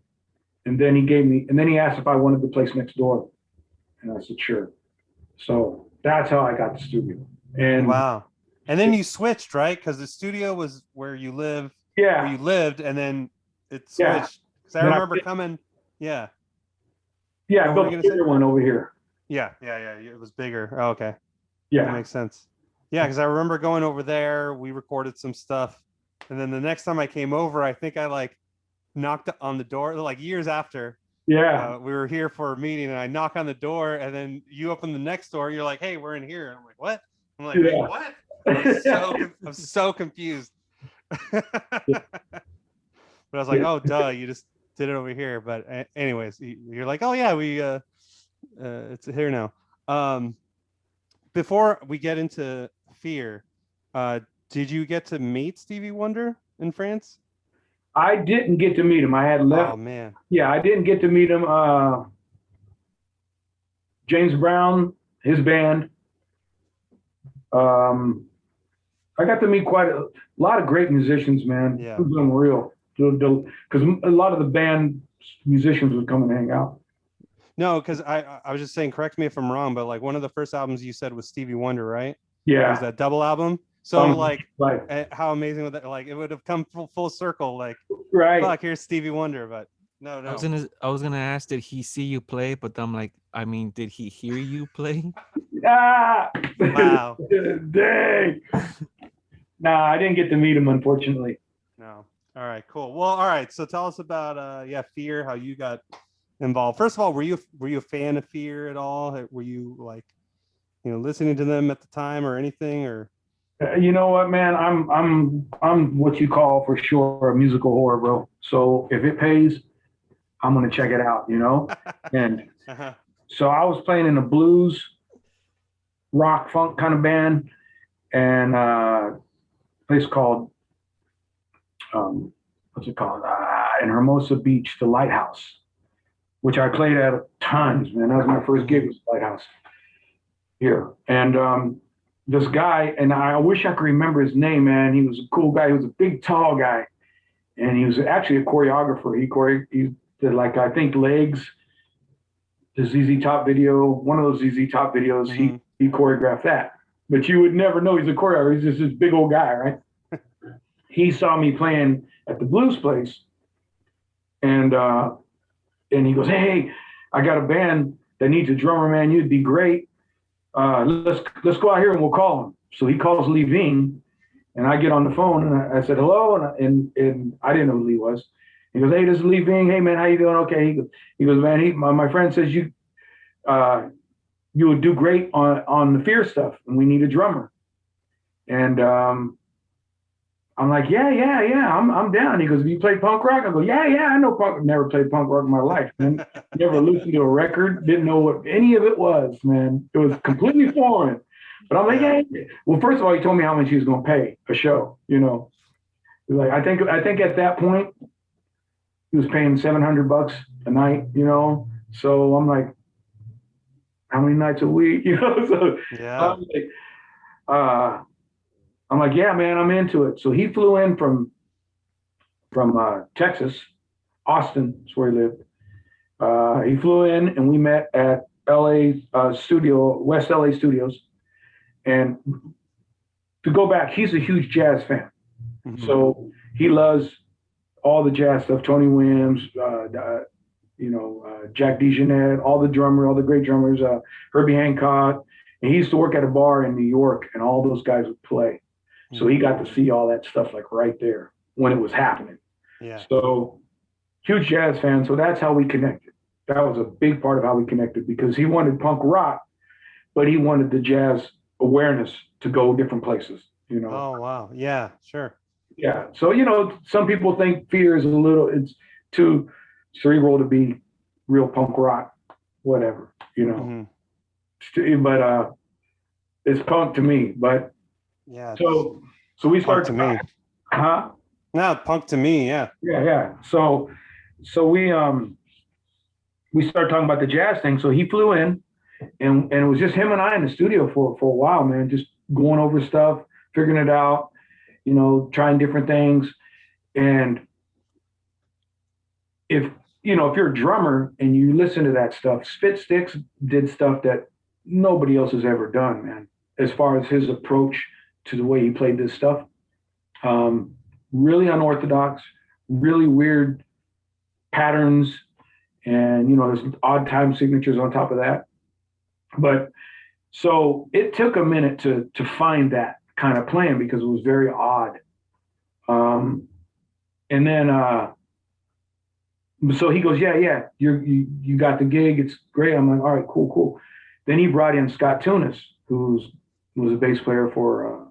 And then he asked if I wanted the place next door. And I said, sure. So that's how I got the studio. And wow. And then you switched, right? Because the studio was where you lived, and then it switched. Yeah. Because I remember coming. Yeah. Yeah, I built a bigger one over here. Yeah. It was bigger. Oh, okay. Yeah. That makes sense. Yeah, because I remember going over there. We recorded some stuff. And then the next time I came over, I think I like knocked on the door, like years after. Yeah. We were here for a meeting and I knock on the door and then you open the next door. You're like, hey, we're in here. And I'm like, what? I'm like, wait, what? I'm so confused. But I was like, oh, duh, you just did it over here. But anyways, you're like, oh yeah, it's here now. Before we get into Fear, did you get to meet Stevie Wonder in France? I didn't get to meet him. I had left. Oh man. Yeah, I didn't get to meet him. James Brown, his band. I got to meet quite a lot of great musicians, man. Yeah. It was unreal. Because a lot of the band musicians would come and hang out. No, because I was just saying, correct me if I'm wrong, but like one of the first albums you said was Stevie Wonder, right? Yeah. It was that double album. So like, right. How amazing would that? Like, it would have come full circle. Like, right. Fuck, here's Stevie Wonder, but no. I was gonna ask, did he see you play? But I'm like, I mean, did he hear you play? Ah! Wow. Dang. Nah, I didn't get to meet him, unfortunately. No. All right, cool. Well, all right. So tell us about Fear, how you got involved. First of all, were you a fan of Fear at all? Were you like, listening to them at the time or anything, or? You know what, man? I'm what you call for sure a musical whore, bro. So if it pays, I'm gonna check it out, And so I was playing in a blues, rock, funk kind of band, and a place called what's it called? In Hermosa Beach, the Lighthouse, which I played at tons, man. That was my first gig, was the Lighthouse here, and this guy, and I wish I could remember his name, man. He was a cool guy. He was a big, tall guy, and he was actually a choreographer. He did, like, I think, Legs, the ZZ Top video, one of those ZZ Top videos. Mm-hmm. He choreographed that, but you would never know he's a choreographer. He's just this big old guy, right? He saw me playing at the blues place, and he goes, "Hey, I got a band that needs a drummer, man. You'd be great. Let's go out here and we'll call him." So he calls Lee Ving, and I get on the phone and I said hello, and I didn't know who Lee was. He goes, "Hey, this is Lee Ving. Hey man, how you doing?" Okay. He goes, "Man, my friend says you would do great on the Fear stuff, and we need a drummer." And I'm like, yeah, I'm down. He goes, "Have you played punk rock?" I go, yeah, I know punk. Never played punk rock in my life, man. Never listened to a record. Didn't know what any of it was, man. It was completely foreign. But I'm like, yeah. Well, first of all, he told me how much he was going to pay a show. Like, I think at that point, he was paying $700 a night, you know. So I'm like, how many nights a week, you know? So Yeah. uh, I'm like, yeah, man, I'm into it. So he flew in from Texas, Austin is where he lived. He flew in and we met at LA studio, West LA Studios. And to go back, he's a huge jazz fan. Mhm. So he loves all the jazz stuff, Tony Williams, Jack DeJohnette, all the great drummers, Herbie Hancock. And he used to work at a bar in New York, and all those guys would play. So he got to see all that stuff like right there when it was happening. Yeah. So huge jazz fan. So that's how we connected. That was a big part of how we connected because he wanted punk rock, but he wanted the jazz awareness to go different places, you know. Oh wow. Yeah, sure. Yeah. So, you know, some people think Fear is it's too cerebral to be real punk rock, whatever, you know. Mhm. But it's punk to me. But Yeah. so we Punk start to me. huh? No, punk to me. Yeah. Yeah. So we started talking about the jazz thing. So he flew in and it was just him and I in the studio for a while, man, just going over stuff, figuring it out, you know, trying different things. And if you're a drummer and you listen to that stuff, Spit Sticks did stuff that nobody else has ever done, man, as far as his approach to the way he played this stuff. Really unorthodox, really weird patterns, and there's odd time signatures on top of that. But so it took a minute to find that kind of playing because it was very odd. And then so he goes, yeah, you got the gig. It's great. I'm like, all right, cool. Then he brought in Scott Tunis, who was a bass player for,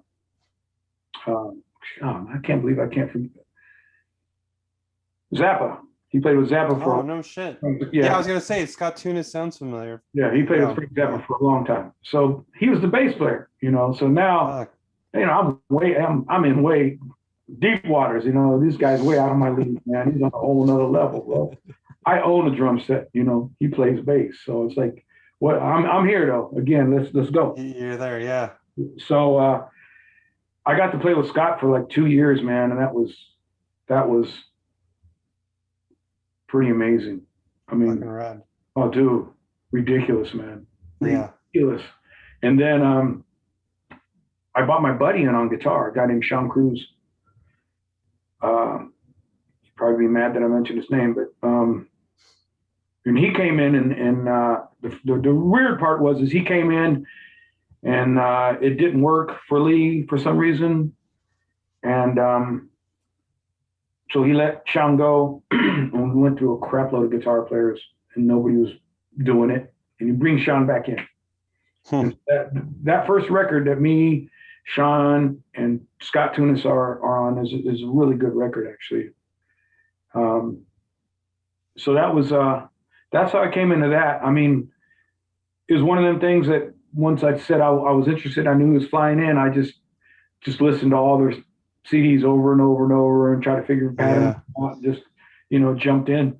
I can't believe I can't forget Zappa. He played with Zappa Oh no shit. Yeah, yeah. I was gonna say Scott Tunis sounds familiar. Yeah, he played with Frank Zappa for a long time. So he was the bass player, So now, I'm in way deep waters, This guy's way out of my league, man. He's on a whole nother level, bro. I own a drum set, he plays bass. So it's like, what I'm here though. Again, let's go. You're there, yeah. So I got to play with Scott for like 2 years, man, and that was pretty amazing. I mean, oh dude, ridiculous, man. Yeah. Ridiculous. And then I bought my buddy in on guitar, a guy named Sean Cruz. He'd probably be mad that I mentioned his name, but and he came in and the weird part was he came in and it didn't work for Lee for some reason. And so he let Sean go and we went through a crap load of guitar players and nobody was doing it. And you bring Sean back in. And that first record that me, Sean, and Scott Tunis are on is a really good record, actually. So that's how I came into that. I mean, it was one of them things that once I said I was interested, I knew he was flying in. I just listened to all their CDs over and over and over and try to figure patterns out. Just jumped in.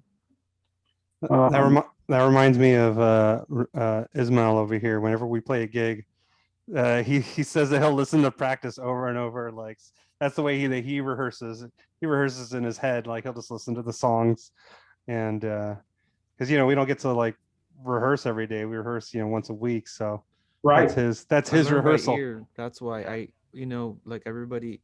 That reminds me of Ismail over here. Whenever we play a gig, he says that he'll listen to practice over and over. Like that's the way he rehearses. He rehearses in his head. Like he'll just listen to the songs, and because we don't get to like rehearse every day. We rehearse once a week. So right, that's his rehearsal. That's why I like everybody.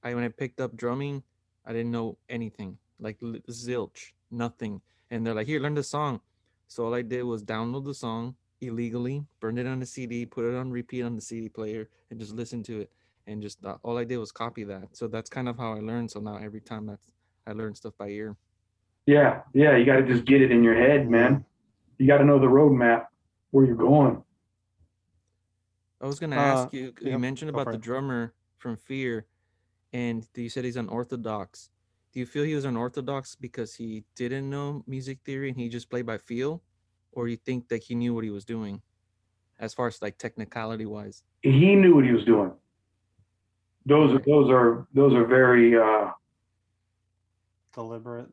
When I picked up drumming, I didn't know anything, like zilch, nothing. And they're like, here, learn the song. So all I did was download the song illegally, burn it on the CD, put it on repeat on the CD player, and just listen to it. And just all I did was copy that. So that's kind of how I learned. So now every time I learn stuff by ear. Yeah. You got to just get it in your head, man. You got to know the roadmap where you're going. I was gonna ask you. You mentioned about the drummer from Fear, and you said he's unorthodox. Do you feel he was unorthodox because he didn't know music theory and he just played by feel, or you think that he knew what he was doing, as far as like technicality wise? He knew what he was doing. Those are very deliberate.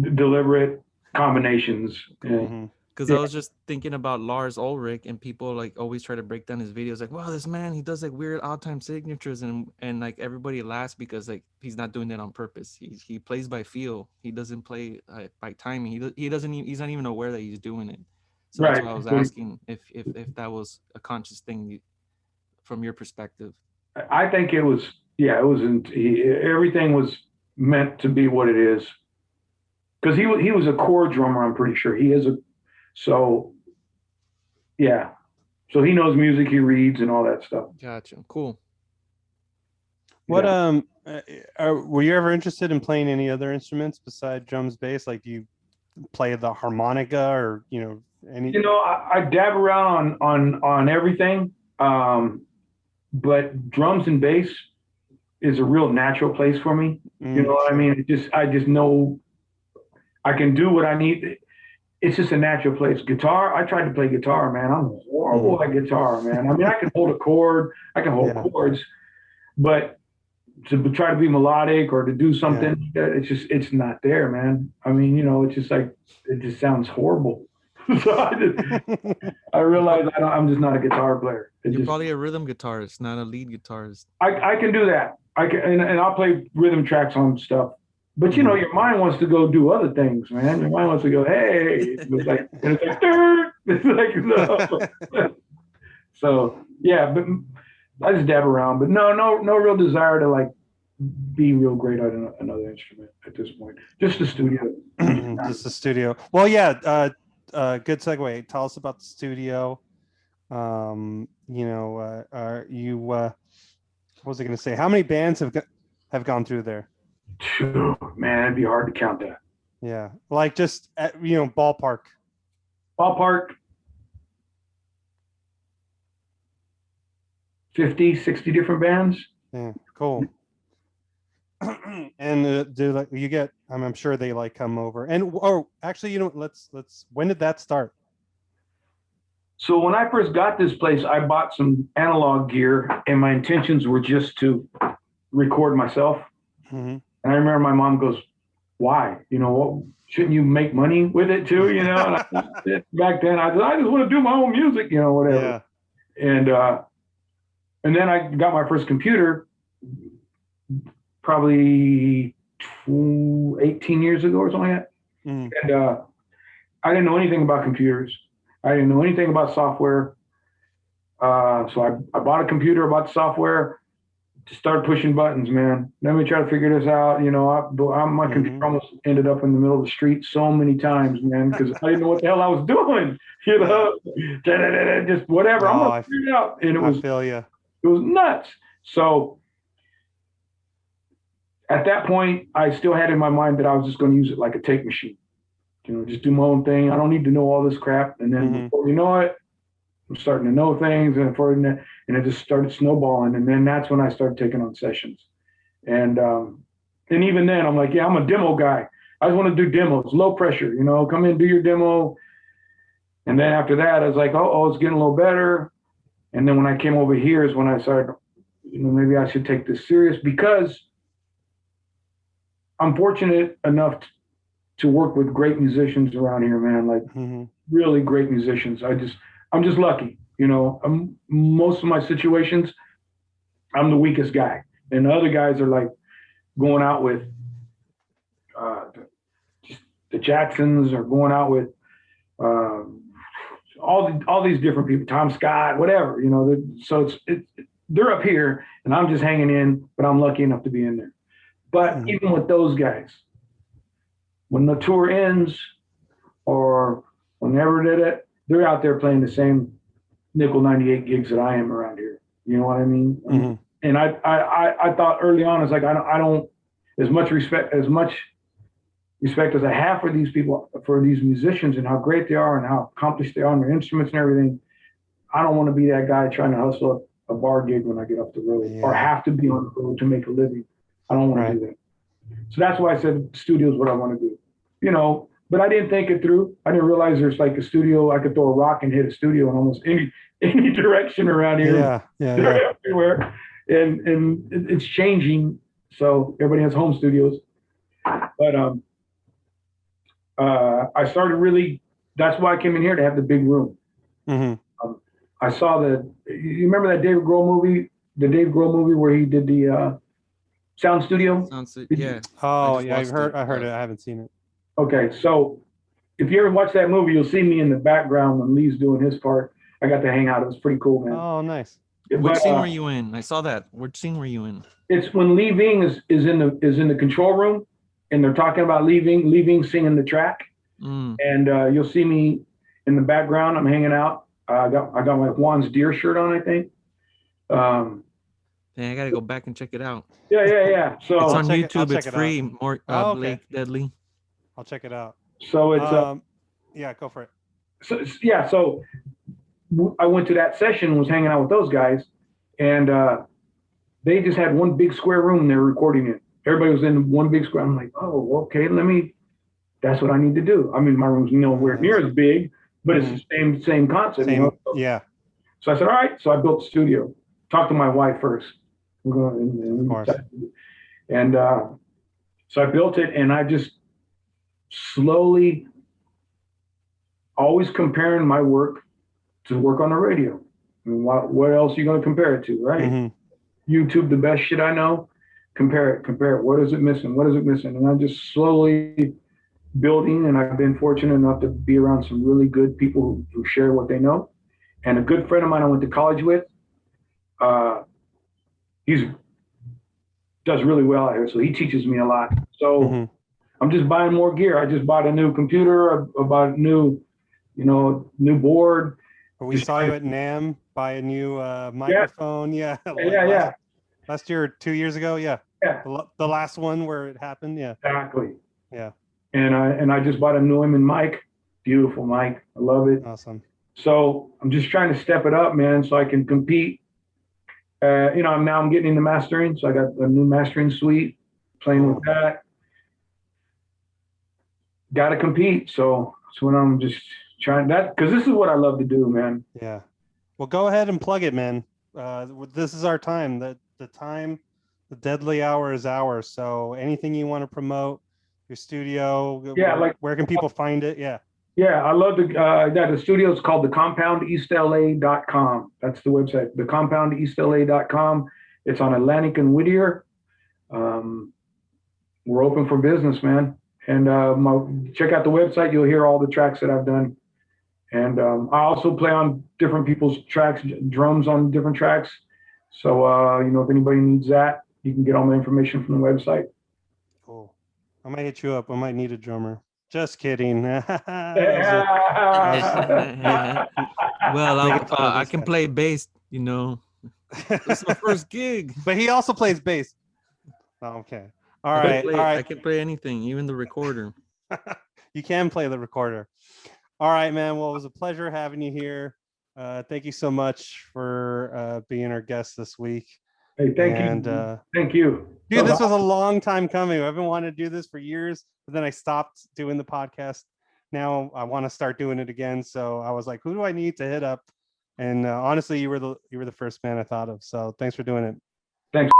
deliberate combinations. And Mhm. Because Yeah. I was just thinking about Lars Ulrich, and people like always try to break down his videos. Like, wow, this man, he does like weird odd time signatures, and like everybody laughs because like he's not doing that on purpose. He plays by feel. He doesn't play by timing. He doesn't even, he's not even aware that he's doing it. So that's Right. why I was So asking if that was a conscious thing from your perspective. I think it was, yeah, it wasn't, everything was meant to be what it is. Because he was a core drummer, I'm pretty sure. He is a, so yeah. So he knows music, he reads and all that stuff. Gotcha. Cool. What Yeah. were you ever interested in playing any other instruments besides drums, bass? Like, do you play the harmonica or any? You know, I dab around on everything, but drums and bass is a real natural place for me. You know what I Sure. mean? I just know I can do what I need. It's just a natural place. Guitar, I tried to play guitar, man. I'm horrible at guitar, man. I mean, I can hold a chord, I can hold Yeah. chords, but to try to be melodic or to do something, it's not there, man. I mean, it's just like, it just sounds horrible. So I realize I'm just not a guitar player. You're probably a rhythm guitarist, not a lead guitarist. I can do that. I can, and I'll play rhythm tracks on stuff. But your mind wants to go do other things, man. Your mind wants to go, hey, it's like, and it's like, it's like, no. So yeah, but I just dab around. But no real desire to like be real great at another instrument at this point. Just the studio. Just the studio. Well, yeah. Good segue. Tell us about the studio. What was I going to say? How many bands have gone through there? Man, it'd be hard to count that. Yeah, like just at, ballpark. Ballpark. 50, 60 different bands. Yeah, cool. And do like you get? I'm sure they like come over. And actually, let's. When did that start? So when I first got this place, I bought some analog gear, and my intentions were just to record myself. Mm-hmm. And I remember my mom goes, "Why? Shouldn't you make money with it too?" And back then, I just want to do my own music, whatever. Yeah. And then I got my first computer, probably 18 years ago or something like that. Mm. And I didn't know anything about computers. I didn't know anything about software. So I bought a computer, bought the software, just started pushing buttons, man. Let me try to figure this out. My computer almost ended up in the middle of the street so many times, man, because I didn't know what the hell I was doing. Just whatever. I'm gonna figure it out. And I feel you. It was nuts. So at that point, I still had in my mind that I was just going to use it like a tape machine. Just do my own thing. I don't need to know all this crap. And then before you know it, I'm starting to know things, and it just started snowballing. And then that's when I started taking on sessions. And even then, I'm like, yeah, I'm a demo guy. I just want to do demos, low pressure. Come in, do your demo. And then after that, I was like, oh, it's getting a little better. And then when I came over here is when I started, maybe I should take this serious, because I'm fortunate enough to work with great musicians around here, man. Like really great musicians. I'm just lucky. Most of my situations, I'm the weakest guy, and the other guys are like going out with the Jacksons, or going out with all these different people, Tom Scott, whatever. So they're up here, and I'm just hanging in, but I'm lucky enough to be in there. But even with those guys, when the tour ends or whenever they're out there playing the same nickel 98 gigs that I am around here. You know what I mean? Mm-hmm. And I thought early on, it's like, I don't as much respect as I have for these people, for these musicians, and how great they are and how accomplished they are on their instruments and everything. I don't want to be that guy trying to hustle a bar gig when I get off the road, or have to be on the road to make a living. I don't want to do that. So that's why I said studio is what I want to do. But I didn't think it through. I didn't realize there's like a studio. I could throw a rock and hit a studio in almost any direction around here. Yeah. They're everywhere. And it's changing. So everybody has home studios. But I started really. That's why I came in here to have the big room. Mhm. I saw you remember that Dave Grohl movie, the Dave Grohl movie where he did the sound studio? Sounds Did you- yeah. Oh just yeah, watched I heard yeah. it. I haven't seen it. Okay, so if you ever watch that movie, you'll see me in the background when Lee's doing his part. I got to hang out. It was pretty cool, man. Oh, nice. Which But scene were you in? I saw that. Which scene were you in? it's when Lee Ving is in the control room, and they're talking about Lee Ving singing the track, Mm. and you'll see me in the background. I'm hanging out. I got my Juan's Deer shirt on, I think. Dang, I gotta go back and check it out. Yeah. So It's I'll on check it- I'll YouTube. check It's it out. free. More Oh, okay. Blake Dedlie. I'll check it out. so it's Yeah, go for it. so I went to that session and was hanging out with those guys, and they just had one big square room they were recording in. Everybody was in one big square. I'm like, oh, okay, that's what I need to do. I mean, my room's nowhere near as big, but it's the same concept. Same. You know? Yeah. So I said, all right. So I built the studio. Talked to my wife first. We're going, Of course. and so I built it, and I just slowly, always comparing my work to work on the radio. I mean, what else are you going to compare it to, right? Mhm. YouTube, the best shit I know. Compare it. What is it missing? What is it missing? And I'm just slowly building, and I've been fortunate enough to be around some really good people who share what they know. And a good friend of mine I went to college with, he's does really well out here, so he teaches me a lot. So Mhm. I'm just buying more gear. I just bought a new computer. I bought a new board. We Just saw you trying at NAM buy a new microphone. Yeah. Yeah. Last year, 2 years ago. Yeah. Yeah. The last one where it happened. Yeah. Exactly. Yeah. And I just bought a Neumann mic. Beautiful mic. I love it. Awesome. So I'm just trying to step it up, man, so I can compete. I'm getting into mastering, so I got a new mastering suite, playing with that. Got to compete, so that's what I'm just trying that because this is what I love to do, man. Yeah. Well, go ahead and plug it, man. This is our time. The time, the deadly hour is ours. So anything you want to promote, your studio. Yeah, where can people find it? Yeah. Yeah, I love the studio is called thecompoundeastla.com. That's the website, thecompoundeastla.com. It's on Atlantic and Whittier. We're open for business, man. And check out the website. You'll hear all the tracks that I've done. And I also play on different people's tracks, drums on different tracks. So, if anybody needs that, you can get all my information from the website. Cool. I might hit you up. I might need a drummer. Just kidding. Well, Making fun of I this can guy. play bass. This is my first gig. But he also plays bass. Oh, okay. All right. I can play anything, even the recorder. You can play the recorder. All right, man. Well, it was a pleasure having you here. Thank you so much for being our guest this week. Hey, thank you. Dude, this was a long time coming. I've been wanting to do this for years, but then I stopped doing the podcast. Now I want to start doing it again. So I was like, who do I need to hit up? And honestly, you were the first man I thought of. So thanks for doing it. Thanks.